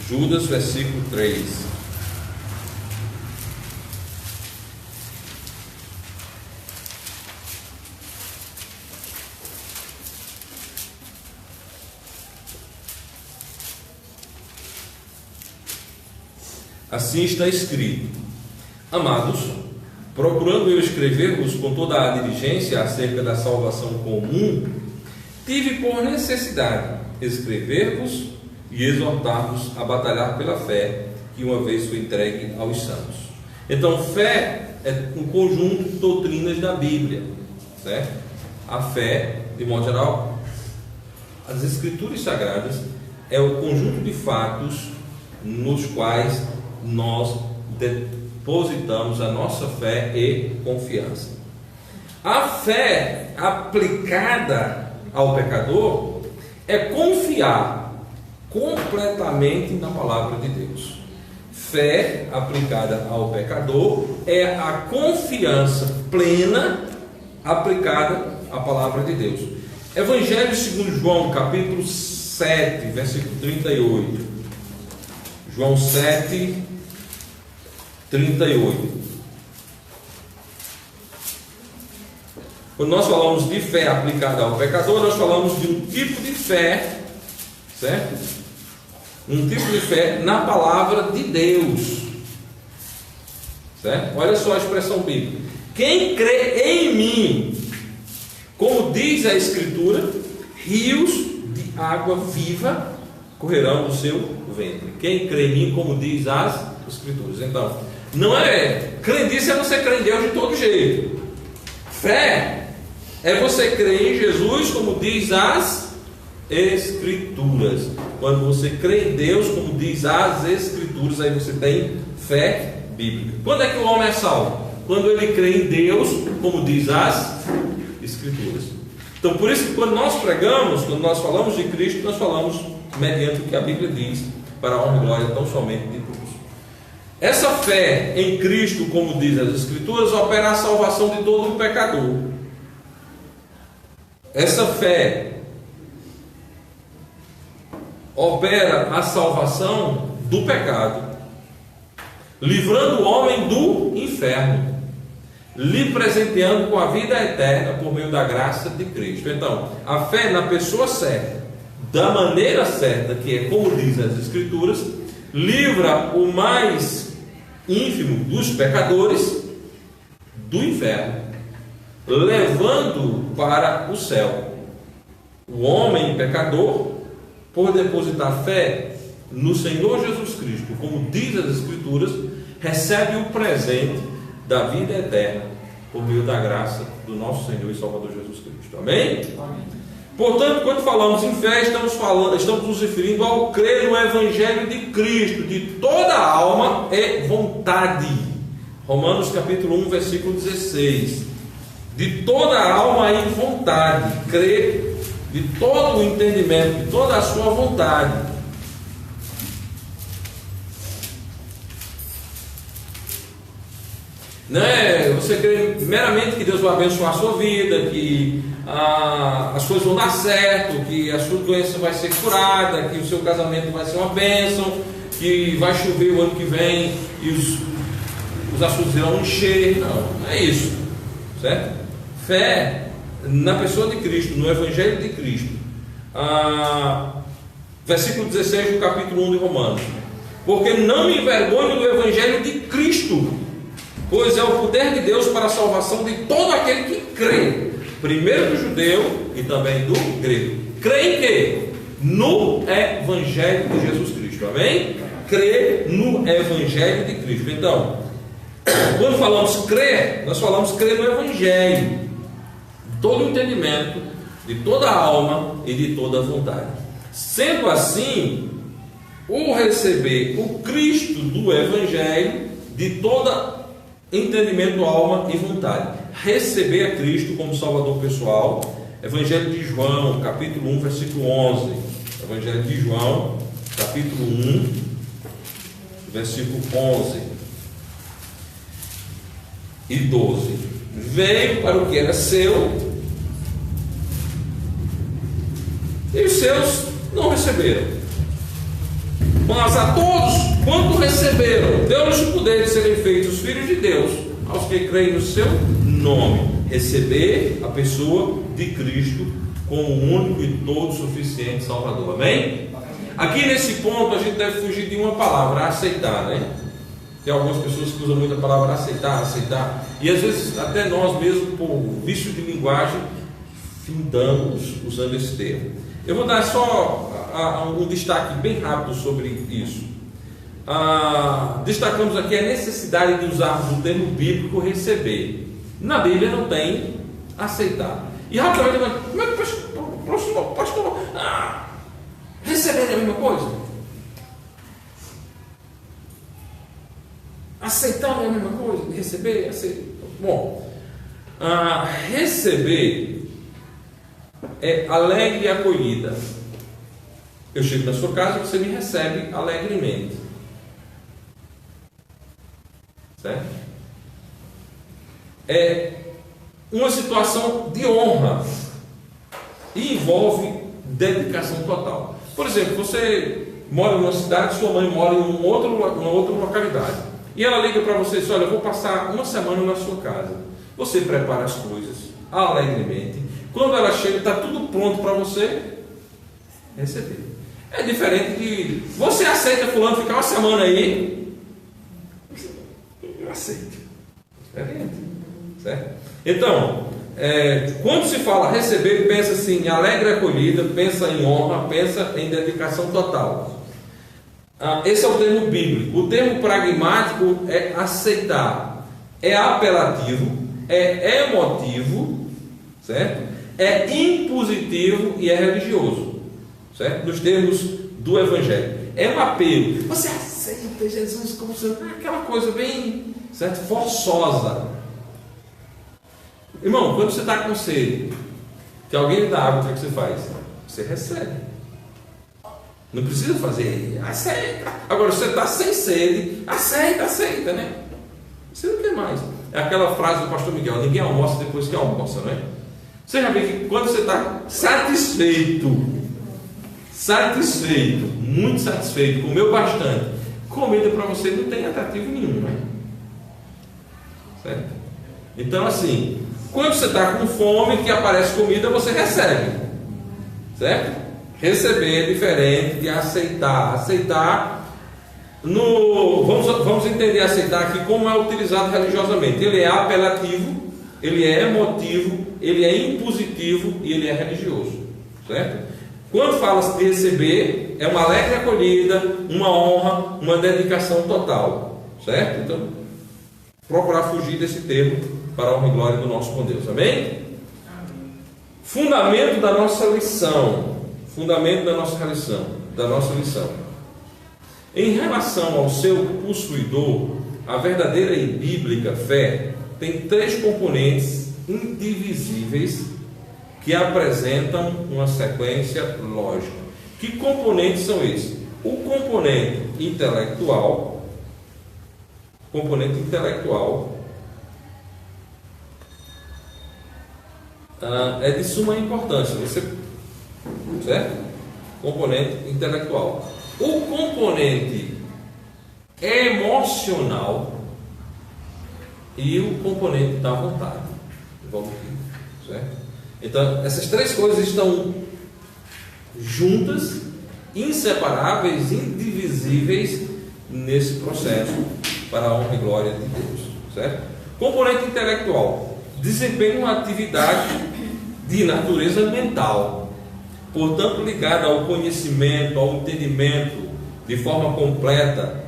Judas versículo 3. Assim está escrito: Amados, procurando eu escrever-vos com toda a diligência acerca da salvação comum, tive por necessidade escrever-vos e exortar-vos a batalhar pela fé que uma vez foi entregue aos santos. Então, fé é um conjunto de doutrinas da Bíblia, certo? A fé, de modo geral, as Escrituras Sagradas é o conjunto de fatos nos quais nós depositamos a nossa fé e confiança. A fé aplicada ao pecador é confiar completamente na palavra de Deus. Fé aplicada ao pecador é a confiança plena aplicada à palavra de Deus. Evangelho segundo João, capítulo 7, versículo 38. João 7, 38. Quando nós falamos de fé aplicada ao pecador, nós falamos de um tipo de fé, certo? Um tipo de fé na palavra de Deus, certo? Olha só a expressão bíblica: quem crê em mim, como diz a Escritura, rios de água viva correrão do seu ventre. Quem crê em mim, como diz as Escrituras. Então, não é crendice, é você crer em Deus de todo jeito. Fé é você crer em Jesus, como diz as Escrituras. Quando você crê em Deus, como diz as Escrituras, aí você tem fé bíblica. Quando é que o homem é salvo? Quando ele crê em Deus, como diz as Escrituras. Então, por isso que quando nós pregamos, quando nós falamos de Cristo, nós falamos mediante o que a Bíblia diz, para a honra e glória tão somente de Deus. Essa fé em Cristo, como diz as Escrituras, opera a salvação de todo pecador. Essa fé opera a salvação do pecado, livrando o homem do inferno, lhe presenteando com a vida eterna por meio da graça de Cristo. Então, a fé na pessoa certa, da maneira certa, que é como diz as Escrituras, livra o mais ínfimo dos pecadores do inferno, levando para o céu. O homem pecador, por depositar fé no Senhor Jesus Cristo, como diz as Escrituras, recebe o presente da vida eterna por meio da graça do nosso Senhor e Salvador Jesus Cristo. Amém? Amém. Portanto, quando falamos em fé, estamos nos referindo ao crer no Evangelho de Cristo, de toda a alma e vontade. Romanos capítulo 1, versículo 16. De toda a alma e vontade, crer de todo o entendimento, de toda a sua vontade. Não é você crê meramente que Deus vai abençoar a sua vida, que as coisas vão dar certo, que a sua doença vai ser curada, que o seu casamento vai ser uma bênção, que vai chover o ano que vem e os açudes irão encher. Não é isso, certo? Fé na pessoa de Cristo, no Evangelho de Cristo. Versículo 16 do capítulo 1 de Romanos: porque não me envergonho do Evangelho de Cristo, pois é o poder de Deus para a salvação de todo aquele que crê, primeiro do judeu e também do grego. Crê em quê? No Evangelho de Jesus Cristo. Amém? Crê no Evangelho de Cristo. Então, quando falamos crer, nós falamos crer no Evangelho, de todo o entendimento, de toda a alma e de toda a vontade. Sendo assim, o receber o Cristo do Evangelho de toda entendimento, alma e vontade. Receber a Cristo como Salvador pessoal. Evangelho de João, capítulo 1, versículo 11. Evangelho de João, capítulo 1, versículo 11 e 12. Veio para o que era seu, e os seus não receberam. Mas a todos quanto receberam, deu-lhes o poder de serem feitos filhos de Deus, aos que creem no seu nome. Receber a pessoa de Cristo como o único e todo suficiente Salvador. Amém? Aqui nesse ponto a gente deve fugir de uma palavra: aceitar, né? Tem algumas pessoas que usam muito a palavra aceitar, aceitar, e às vezes até nós mesmos, por vício de linguagem, findamos usando esse termo. Eu vou dar só um destaque bem rápido sobre isso. Destacamos aqui a necessidade de usarmos o termo bíblico receber. Na Bíblia não tem aceitar. E rapidamente, como é que pastor, receber é a mesma coisa? Aceitar não é a mesma coisa? Receber, aceitar. Bom, receber é alegre e acolhida. Eu chego na sua casa e você me recebe alegremente. Certo? É uma situação de honra e envolve dedicação total. Por exemplo, você mora numa cidade, sua mãe mora em uma outra localidade, e ela liga para você e diz: olha, eu vou passar uma semana na sua casa. Você prepara as coisas alegremente. Quando ela chega, está tudo pronto para você receber. É diferente de você aceita fulano ficar uma semana aí. Eu aceito. Diferente, certo? Então, quando se fala receber, pensa assim, em alegre acolhida, pensa em honra, pensa em dedicação total. Esse é o termo bíblico. O termo pragmático é aceitar, é apelativo, é emotivo, certo? É impositivo e é religioso, certo? Nos termos do Evangelho. É um apelo. Você aceita Jesus como sendo aquela coisa bem, certo? Forçosa. Irmão, quando você está com sede, que alguém lhe dá água, o que você faz? Você recebe. Não precisa fazer, aceita. Agora, você está sem sede, aceita, né? Você não quer mais. É aquela frase do pastor Miguel: ninguém almoça depois que almoça, não é? Você já vê que quando você está satisfeito, muito satisfeito, comeu bastante, comida para você não tem atrativo nenhum, né? Certo? Então, assim, quando você está com fome, que aparece comida, você recebe, certo? Receber é diferente de aceitar. Aceitar, vamos entender aceitar aqui como é utilizado religiosamente. Ele é apelativo, ele é emotivo, ele é impositivo e ele é religioso, certo? Quando fala de receber, é uma alegre acolhida, uma honra, uma dedicação total, certo? Então, procurar fugir desse termo para a honra e glória do nosso bom Deus, amém? Amém. Fundamento da nossa lição. Em relação ao seu possuidor, a verdadeira e bíblica fé tem 3 componentes indivisíveis que apresentam uma sequência lógica. Que componentes são esses? O componente intelectual é de suma importância, certo? Componente intelectual. O componente emocional e o componente da vontade. Vamos aqui, certo? Então, essas 3 coisas estão juntas, inseparáveis, indivisíveis nesse processo para a honra e glória de Deus, certo? Componente intelectual desempenha uma atividade de natureza mental, portanto ligada ao conhecimento, ao entendimento de forma completa,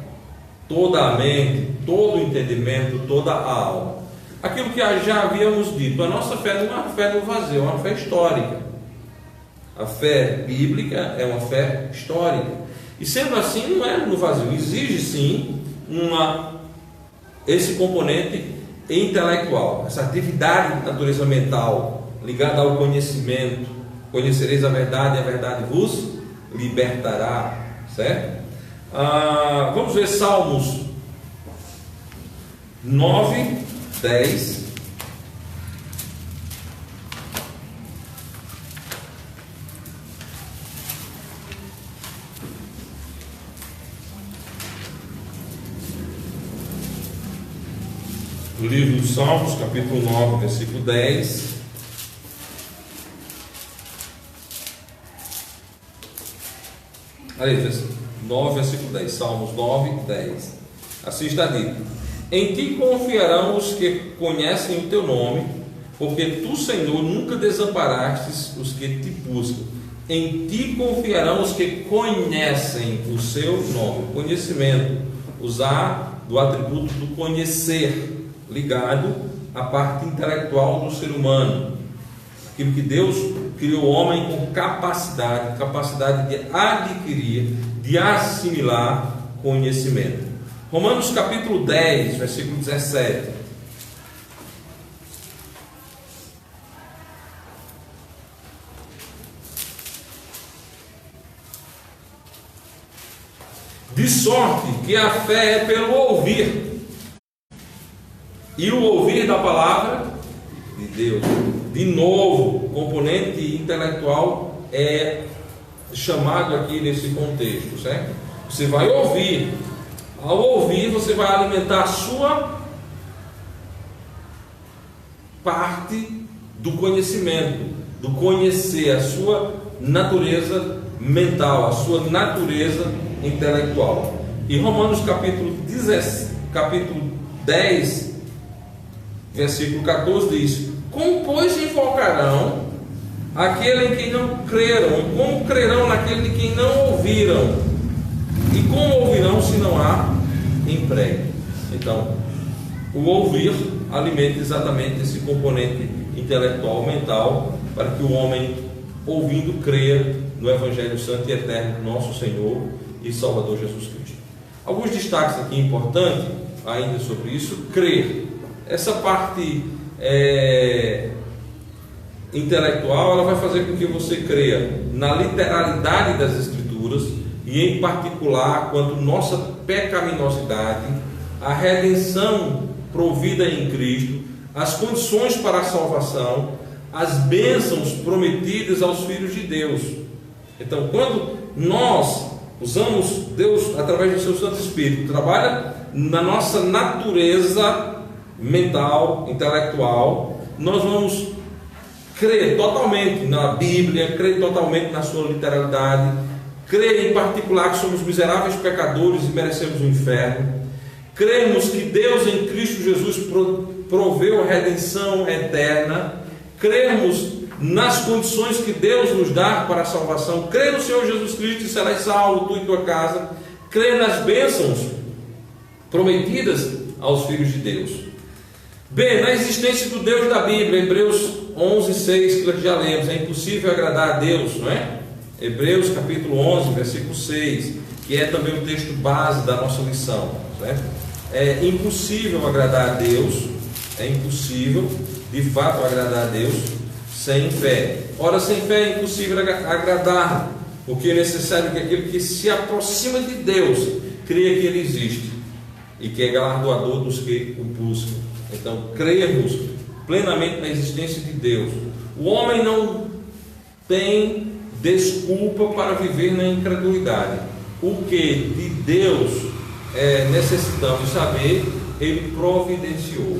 toda a mente, todo o entendimento, toda a alma. Aquilo que já havíamos dito, a nossa fé não é uma fé no vazio, é uma fé histórica. A fé bíblica é uma fé histórica. E sendo assim, não é no vazio, exige sim esse componente intelectual, essa atividade de natureza mental ligada ao conhecimento. Conhecereis a verdade e a verdade vos libertará, certo? Vamos ver Salmos 9, 10. O livro dos Salmos, capítulo 9, versículo 10. Aí, 9, versículo 10. Salmos 9, 10. Assim está dito: em ti confiarão os que conhecem o teu nome, porque tu, Senhor, nunca desamparastes os que te buscam. Em ti confiarão os que conhecem o seu nome. Conhecimento, usar do atributo do conhecer, ligado à parte intelectual do ser humano. Aquilo que Deus criou o homem com capacidade de adquirir, de assimilar conhecimento. Romanos capítulo 10, versículo 17. De sorte que a fé é pelo ouvir, e o ouvir da palavra de Deus. De novo, o componente intelectual é chamado aqui nesse contexto, certo? Você vai ouvir. Ao ouvir, você vai alimentar a sua parte do conhecimento, do conhecer, a sua natureza mental, a sua natureza intelectual. E Romanos capítulo 10, versículo 14 diz: como pois invocarão aquele em quem não creram? Como crerão naquele de quem não ouviram? E como ouvirão se não há emprego? Então, o ouvir alimenta exatamente esse componente intelectual, mental, para que o homem, ouvindo, creia no Evangelho Santo e Eterno do nosso Senhor e Salvador Jesus Cristo. Alguns destaques aqui importantes ainda sobre isso. Crer. Essa parte intelectual, ela vai fazer com que você creia na literalidade das Escrituras, e em particular quanto nossa pecaminosidade, a redenção provida em Cristo, as condições para a salvação, as bênçãos prometidas aos filhos de Deus. Então, quando nós usamos Deus através do seu Santo Espírito, trabalha na nossa natureza mental, intelectual, nós vamos crer totalmente na Bíblia, crer totalmente na sua literalidade, crer em particular que somos miseráveis pecadores e merecemos o inferno, cremos que Deus em Cristo Jesus proveu a redenção eterna, cremos nas condições que Deus nos dá para a salvação, crê no Senhor Jesus Cristo e serás salvo, tu e tua casa, crê nas bênçãos prometidas aos filhos de Deus. Bem, na existência do Deus da Bíblia, Hebreus 11:6, que já lemos, é impossível agradar a Deus, não é? Hebreus capítulo 11, versículo 6, que é também o texto base da nossa lição, certo? É impossível agradar a Deus, é impossível de fato agradar a Deus sem fé. Ora, sem fé é impossível agradar, porque é necessário que aquele que se aproxima de Deus creia que Ele existe e que é galardoador dos que o buscam. Então, cremos plenamente na existência de Deus. O homem não tem desculpa para viver na incredulidade. O que de Deus necessitamos saber, Ele providenciou.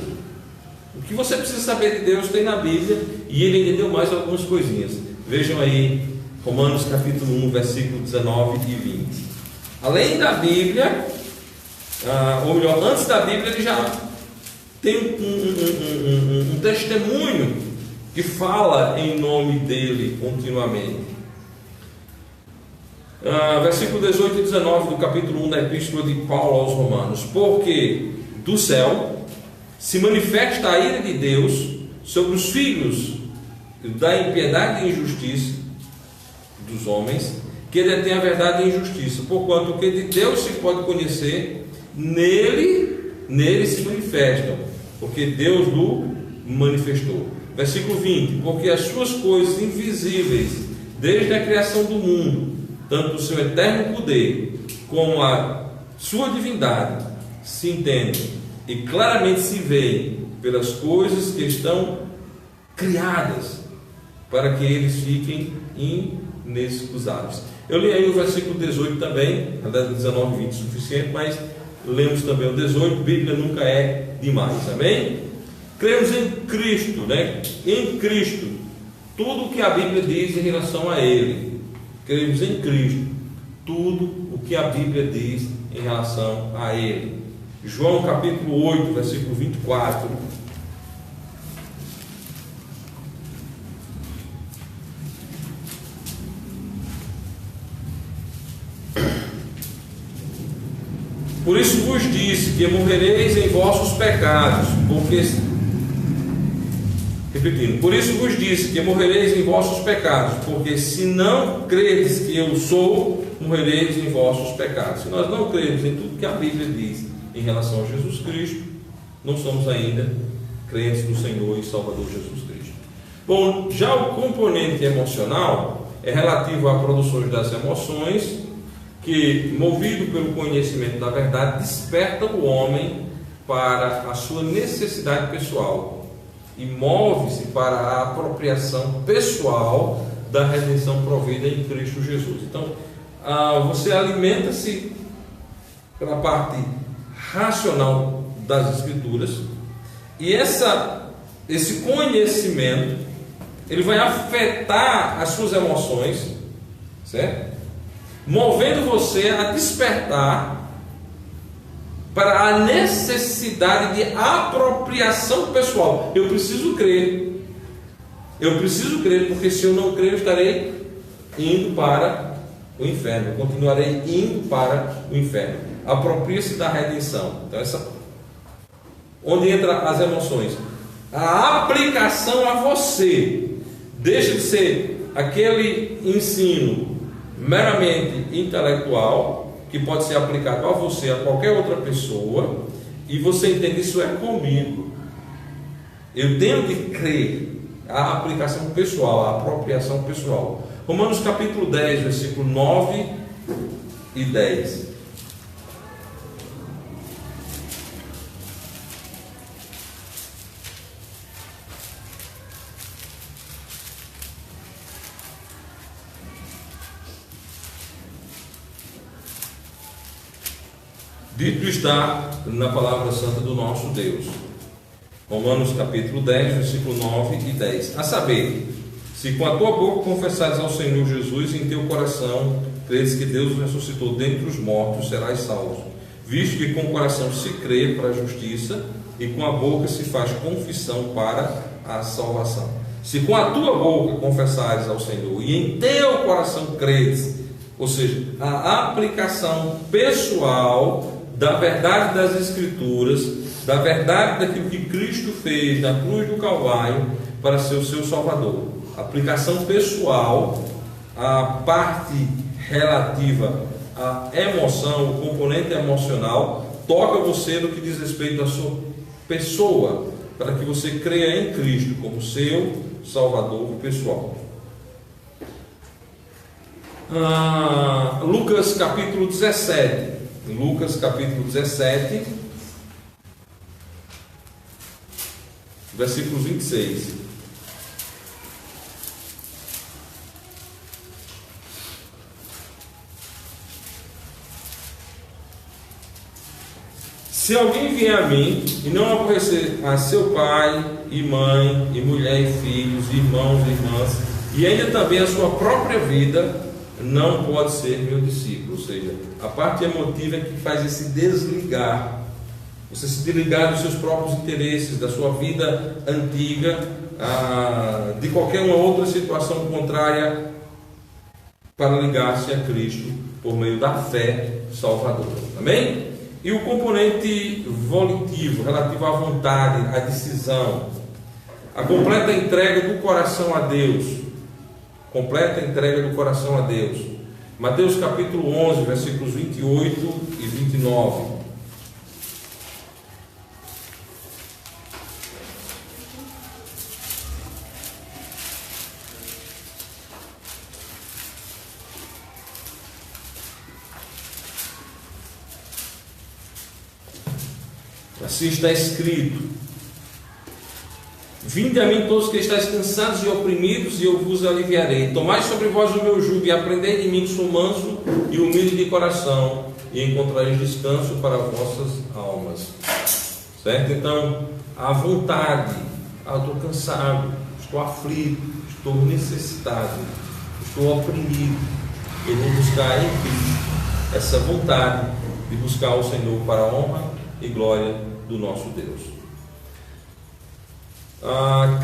O que você precisa saber de Deus tem na Bíblia, e Ele ainda deu mais algumas coisinhas. Vejam aí Romanos capítulo 1, versículo 19 e 20. Além da Bíblia, ou melhor, antes da Bíblia, Ele já tem um testemunho que fala em nome dEle continuamente. Versículo 18 e 19 do capítulo 1 da Epístola de Paulo aos Romanos: porque do céu se manifesta a ira de Deus sobre os filhos da impiedade e injustiça dos homens, que detêm a verdade e a injustiça, porquanto o que de Deus se pode conhecer, nele se manifestam, porque Deus o manifestou. Versículo 20: porque as suas coisas invisíveis, desde a criação do mundo, tanto o seu eterno poder como a sua divindade, se entendem e claramente se veem pelas coisas que estão criadas, para que eles fiquem inexcusáveis. Eu li aí o versículo 18 também, na 19 e 20 suficiente, mas lemos também o 18. Bíblia nunca é demais, amém? Cremos em Cristo, né? Em Cristo, tudo o que a Bíblia diz em relação a Ele. Cremos em Cristo, tudo o que a Bíblia diz em relação a Ele. João capítulo 8, versículo 24. Por isso vos disse que morrereis em vossos pecados, por isso vos disse que morrereis em vossos pecados, porque se não credes que eu sou, morrereis em vossos pecados. Se nós não cremos em tudo que a Bíblia diz em relação a Jesus Cristo, não somos ainda crentes no Senhor e Salvador Jesus Cristo. Bom, já o componente emocional é relativo a produções das emoções, que, movido pelo conhecimento da verdade, desperta o homem para a sua necessidade pessoal e move-se para a apropriação pessoal da redenção provida em Cristo Jesus. Então, você alimenta-se pela parte racional das Escrituras, e esse conhecimento ele vai afetar as suas emoções, certo? Movendo você a despertar para a necessidade de apropriação pessoal. Eu preciso crer, porque se eu não crer, eu estarei indo para o inferno, eu continuarei indo para o inferno. Apropria-se da redenção. Então, onde entra as emoções? A aplicação a você deixa de ser aquele ensino meramente intelectual, que pode ser aplicado a você, a qualquer outra pessoa, e você entende, isso é comigo. Eu tenho de crer. A aplicação pessoal, a apropriação pessoal. Romanos capítulo 10, versículo 9 e 10. Dito está na palavra santa do nosso Deus. Romanos capítulo 10, versículo 9 e 10. A saber, se com a tua boca confessares ao Senhor Jesus e em teu coração credes que Deus o ressuscitou dentre os mortos, serás salvo. Visto que com o coração se crê para a justiça e com a boca se faz confissão para a salvação. Se com a tua boca confessares ao Senhor e em teu coração credes, ou seja, a aplicação pessoal da verdade das Escrituras, da verdade daquilo que Cristo fez na cruz do Calvário para ser o seu Salvador. Aplicação pessoal, a parte relativa à emoção, o componente emocional, toca você no que diz respeito à sua pessoa, para que você creia em Cristo como seu Salvador pessoal. Lucas capítulo 17. Lucas capítulo 17, versículo 26. Se alguém vier a mim e não aborrecer a seu pai e mãe, e mulher e filhos, e irmãos e irmãs, e ainda também a sua própria vida, não pode ser meu discípulo. Ou seja, a parte emotiva é que faz esse desligar, você se desligar dos seus próprios interesses, da sua vida antiga, de qualquer uma outra situação contrária, para ligar-se a Cristo por meio da fé salvadora. Amém? E o componente volitivo, relativo à vontade, à decisão, a completa entrega do coração a Deus. Completa entrega do coração a Deus. Mateus capítulo 11, versículos 28 e 29. Assim está escrito: vinde a mim todos que estáis cansados e oprimidos, e eu vos aliviarei. Tomai sobre vós o meu jugo e aprendei de mim, que sou manso e humilde de coração, e encontrareis descanso para vossas almas. Certo? Então, a vontade, estou cansado, estou aflito, estou necessitado, estou oprimido. Eu vou buscar em Cristo essa vontade de buscar o Senhor para a honra e glória do nosso Deus.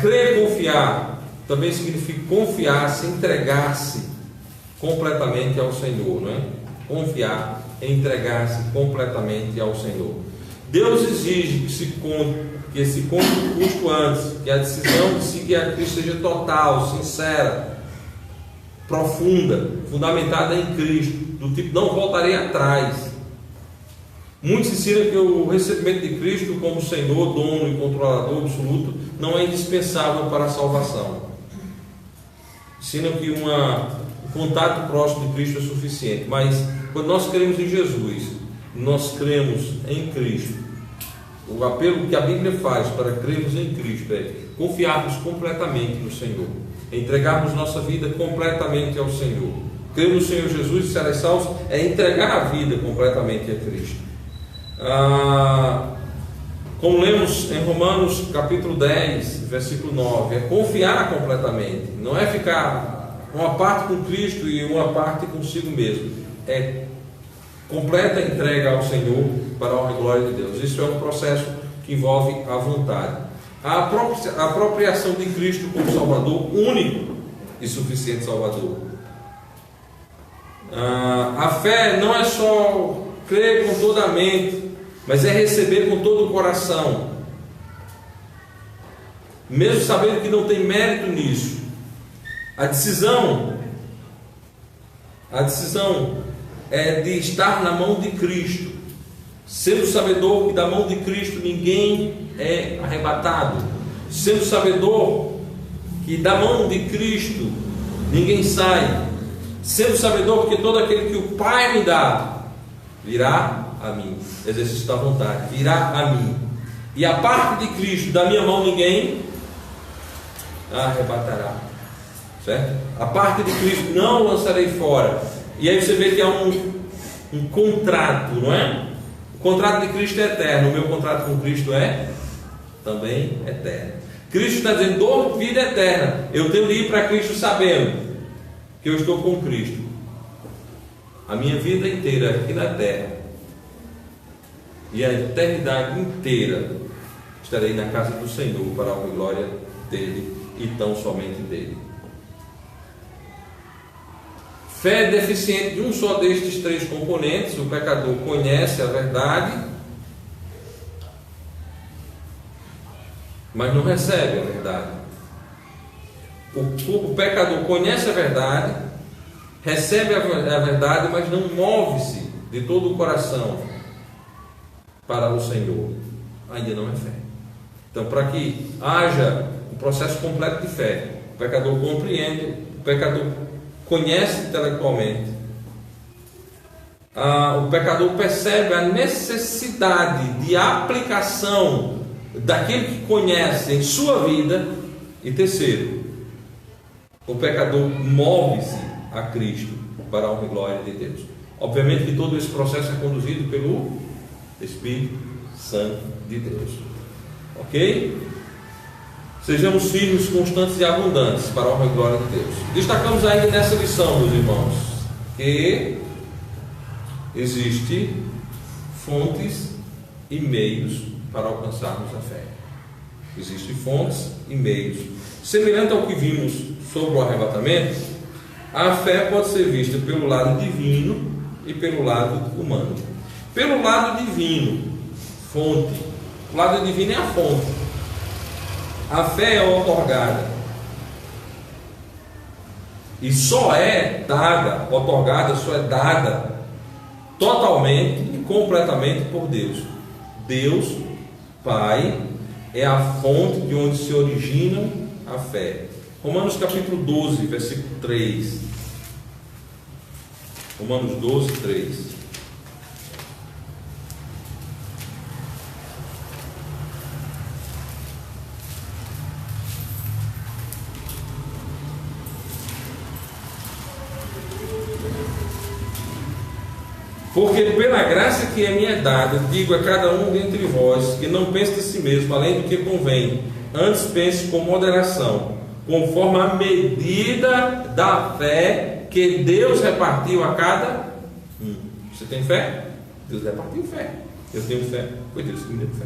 Crer e confiar também significa confiar-se, entregar-se completamente ao Senhor, não é? Confiar e entregar-se completamente ao Senhor. Deus exige que se conte o custo antes, que a decisão de seguir a Cristo seja total, sincera, profunda, fundamentada em Cristo, do tipo, não voltarei atrás. Muitos ensinam que o recebimento de Cristo como Senhor, dono e controlador absoluto não é indispensável para a salvação. Ensinam que um contato próximo de Cristo é suficiente, mas quando nós cremos em Jesus, nós cremos em Cristo, o apelo que a Bíblia faz para crermos em Cristo é confiarmos completamente no Senhor, entregarmos nossa vida completamente ao Senhor. Crer no Senhor Jesus e serás salvos é entregar a vida completamente a Cristo. Como lemos em Romanos capítulo 10, versículo 9, é confiar completamente, não é ficar uma parte com Cristo e uma parte consigo mesmo, é completa entrega ao Senhor para a honra e glória de Deus. Isso é um processo que envolve a vontade, a apropriação de Cristo como Salvador, único e suficiente Salvador. A fé não é só crer com toda a mente, mas é receber com todo o coração, mesmo sabendo que não tem mérito nisso. A decisão é de estar na mão de Cristo, sendo sabedor que da mão de Cristo ninguém é arrebatado, sendo sabedor que da mão de Cristo ninguém sai, sendo sabedor que todo aquele que o Pai me dá virá a mim, exercício da vontade, virá a mim, e a parte de Cristo da minha mão ninguém arrebatará, certo? A parte de Cristo não lançarei fora. E aí você vê que há um contrato, não é? O contrato de Cristo é eterno, o meu contrato com Cristo é também eterno. Cristo está dizendo, dou vida eterna, eu tenho de ir para Cristo sabendo que eu estou com Cristo a minha vida inteira aqui na terra, e a eternidade inteira estarei na casa do Senhor para a honra e glória dele e tão somente dele. Fé é deficiente de um só destes três componentes. O pecador conhece a verdade, mas não recebe a verdade. O pecador conhece a verdade, recebe a verdade, mas não move-se de todo o coração para o Senhor. Ainda não é fé. Então, para que haja um processo completo de fé, o pecador compreende, o pecador conhece intelectualmente, o pecador percebe a necessidade de aplicação daquele que conhece em sua vida, e terceiro, o pecador move-se a Cristo para a honra e glória de Deus. Obviamente que todo esse processo é conduzido pelo Espírito Santo de Deus, ok? Sejamos firmes, constantes e abundantes para a honra e glória de Deus. Destacamos ainda nessa lição, meus irmãos, que existem fontes e meios para alcançarmos a fé. Existem fontes e meios. Semelhante ao que vimos sobre o arrebatamento, a fé pode ser vista pelo lado divino e pelo lado humano. Pelo lado divino, fonte. O lado divino é a fonte. A fé é outorgada, e só é dada, outorgada, só é dada totalmente e completamente por Deus. Deus, Pai, é a fonte de onde se origina a fé. Romanos capítulo 12, versículo 3. Romanos 12, 3. Porque pela graça que é me dada, digo a cada um dentre vós, que não pense de si mesmo, além do que convém, antes pense com moderação, conforme a medida da fé que Deus repartiu a cada um. Você tem fé? Deus repartiu fé. Eu tenho fé, foi Deus que me deu fé.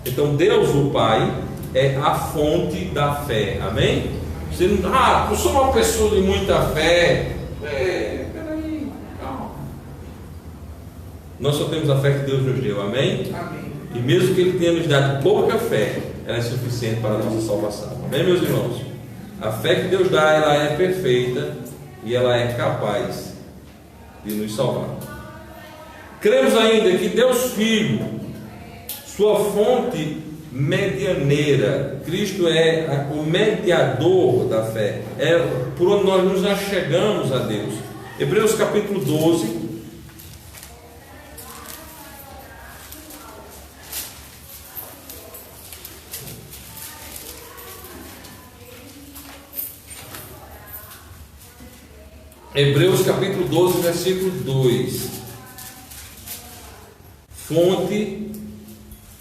Então Deus, o Pai, é a fonte da fé. Amém? Você não, eu sou uma pessoa de muita fé. Peraí, calma. Nós só temos a fé que Deus nos deu. Amém? Amém. E mesmo que Ele tenha nos dado pouca fé, ela é suficiente para a nossa salvação. Amém, meus irmãos? A fé que Deus dá, ela é perfeita e ela é capaz de nos salvar. Cremos ainda que Deus Filho, sua fonte medianeira, Cristo é o mediador da fé, é por onde nós nos achegamos a Deus. Hebreus capítulo 12. Hebreus capítulo 12, versículo 2. Fonte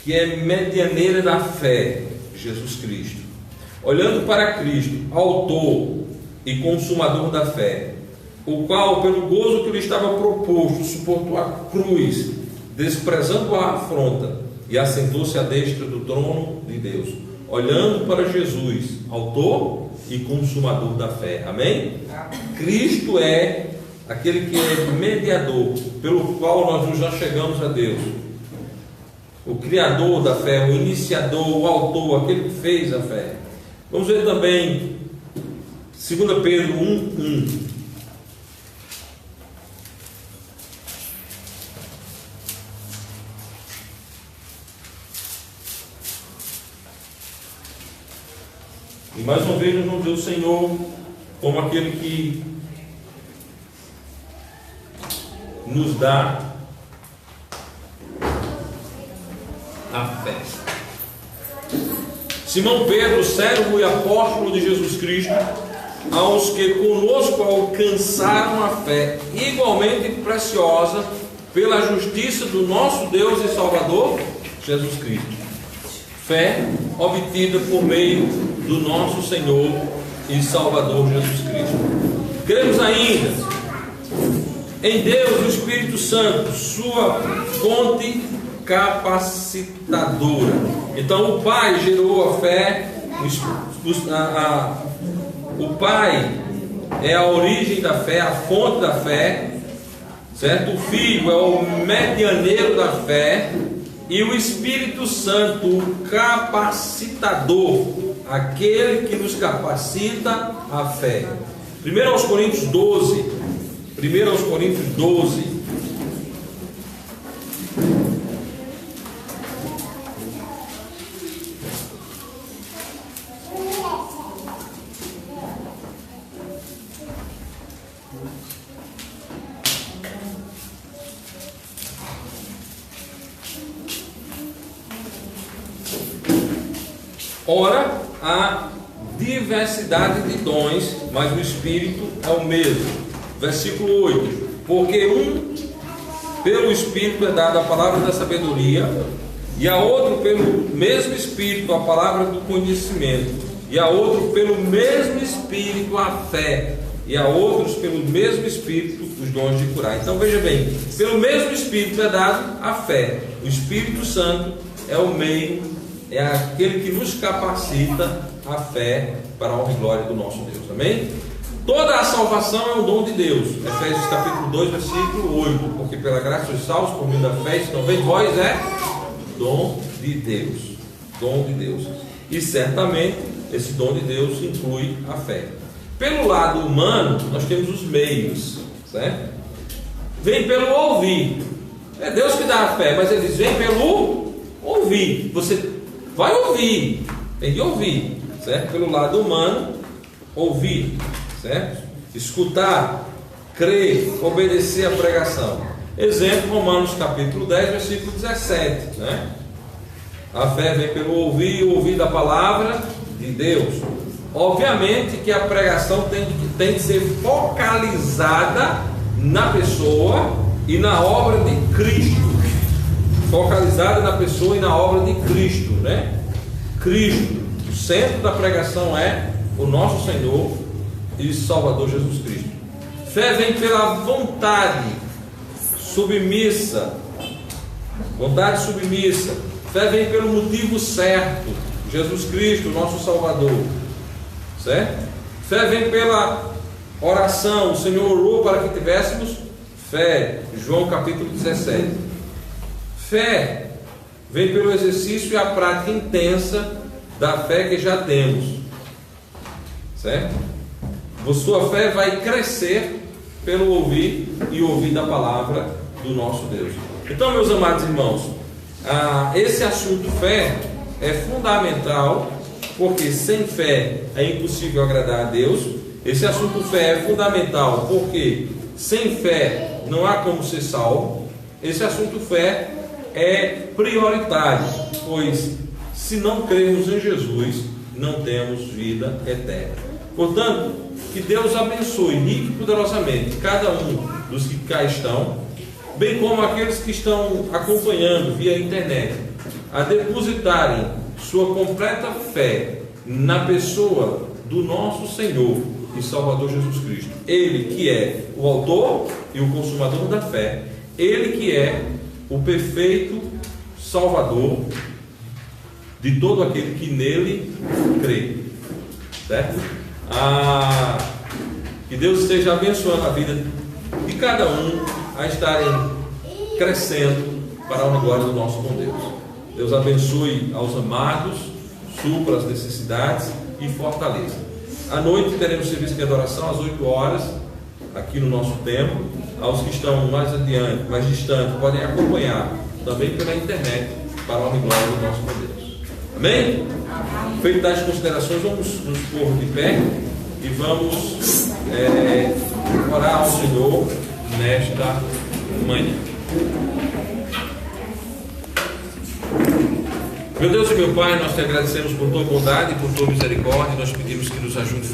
que é medianeira da fé, Jesus Cristo. Olhando para Cristo, autor e consumador da fé, o qual, pelo gozo que lhe estava proposto, suportou a cruz, desprezando a afronta, e assentou-se à destra do trono de Deus. Olhando para Jesus, autor e consumador da fé. Amém? Cristo é aquele que é mediador, pelo qual nós nos achegamos a Deus. O criador da fé, o iniciador, o autor, aquele que fez a fé. Vamos ver também 2 Pedro 1:1. E mais uma vez nós vamos ver o Senhor como aquele que nos dá a fé. Simão Pedro, servo e apóstolo de Jesus Cristo, aos que conosco alcançaram a fé igualmente preciosa pela justiça do nosso Deus e Salvador Jesus Cristo. Fé obtida por meio do nosso Senhor e Salvador Jesus Cristo. Cremos ainda em Deus, o Espírito Santo, sua fonte capacitadora. Então o Pai gerou a fé, o Pai é a origem da fé, a fonte da fé, certo? O Filho é o medianeiro da fé e o Espírito Santo, o capacitador, aquele que nos capacita a fé. 1 Coríntios 12. 1 Coríntios 12. Ora, há diversidade de dons, mas o Espírito é o mesmo. Versículo 8. Porque pelo Espírito é dada a palavra da sabedoria, e a outro pelo mesmo Espírito a palavra do conhecimento, e a outro pelo mesmo Espírito a fé, e a outros pelo mesmo Espírito os dons de curar. Então veja bem, pelo mesmo Espírito é dado a fé. O Espírito Santo é o meio, é aquele que nos capacita a fé para a honra e glória do nosso Deus. Amém? Toda a salvação é um dom de Deus. Efésios capítulo 2, versículo 8. Porque pela graça sois salvos por meio da fé, isso também vós é dom de Deus. Dom de Deus. E certamente esse dom de Deus inclui a fé. Pelo lado humano, nós temos os meios, certo? Vem pelo ouvir. É Deus que dá a fé, mas ele diz, vem pelo ouvir. Você vai ouvir, tem de ouvir, certo? Pelo lado humano, ouvir, certo? Escutar, crer, obedecer à pregação. Exemplo, Romanos capítulo 10, versículo 17, né? A fé vem pelo ouvir, o ouvir da palavra de Deus. Obviamente que a pregação tem que ser focalizada na pessoa e na obra de Cristo. Focalizada na pessoa e na obra de Cristo, né? Cristo, o centro da pregação é o nosso Senhor e Salvador Jesus Cristo. Fé vem pela vontade submissa vontade submissa. Fé vem pelo motivo certo, Jesus Cristo, nosso Salvador, certo? Fé vem pela oração, o Senhor orou para que tivéssemos fé, João capítulo 17. Fé vem pelo exercício e a prática intensa da fé que já temos, certo? A sua fé vai crescer pelo ouvir e ouvir da palavra do nosso Deus. Então, meus amados irmãos, esse assunto fé é fundamental, porque sem fé é impossível agradar a Deus. Esse assunto fé é fundamental, porque sem fé não há como ser salvo. Esse assunto fé é prioritário, pois se não crermos em Jesus, não temos vida eterna. Portanto, que Deus abençoe rico e poderosamente cada um dos que cá estão, bem como aqueles que estão acompanhando via internet, a depositarem sua completa fé na pessoa do nosso Senhor e Salvador Jesus Cristo. Ele que é o autor e o consumador da fé, Ele que é o perfeito Salvador de todo aquele que nele crê, certo? Que Deus esteja abençoando a vida de cada um a estarem crescendo para a glória do nosso bom Deus. Deus abençoe aos amados, supra as necessidades e fortaleça. À noite teremos serviço de adoração às 8 horas, aqui no nosso templo. Aos que estão mais adiante, mais distantes, podem acompanhar também pela internet para a glória do nosso bom Deus. Amém? Feito tais considerações, vamos nos pôr de pé e vamos orar ao Senhor nesta manhã. Meu Deus e meu Pai, nós te agradecemos por tua bondade e por tua misericórdia. Nós pedimos que nos ajude a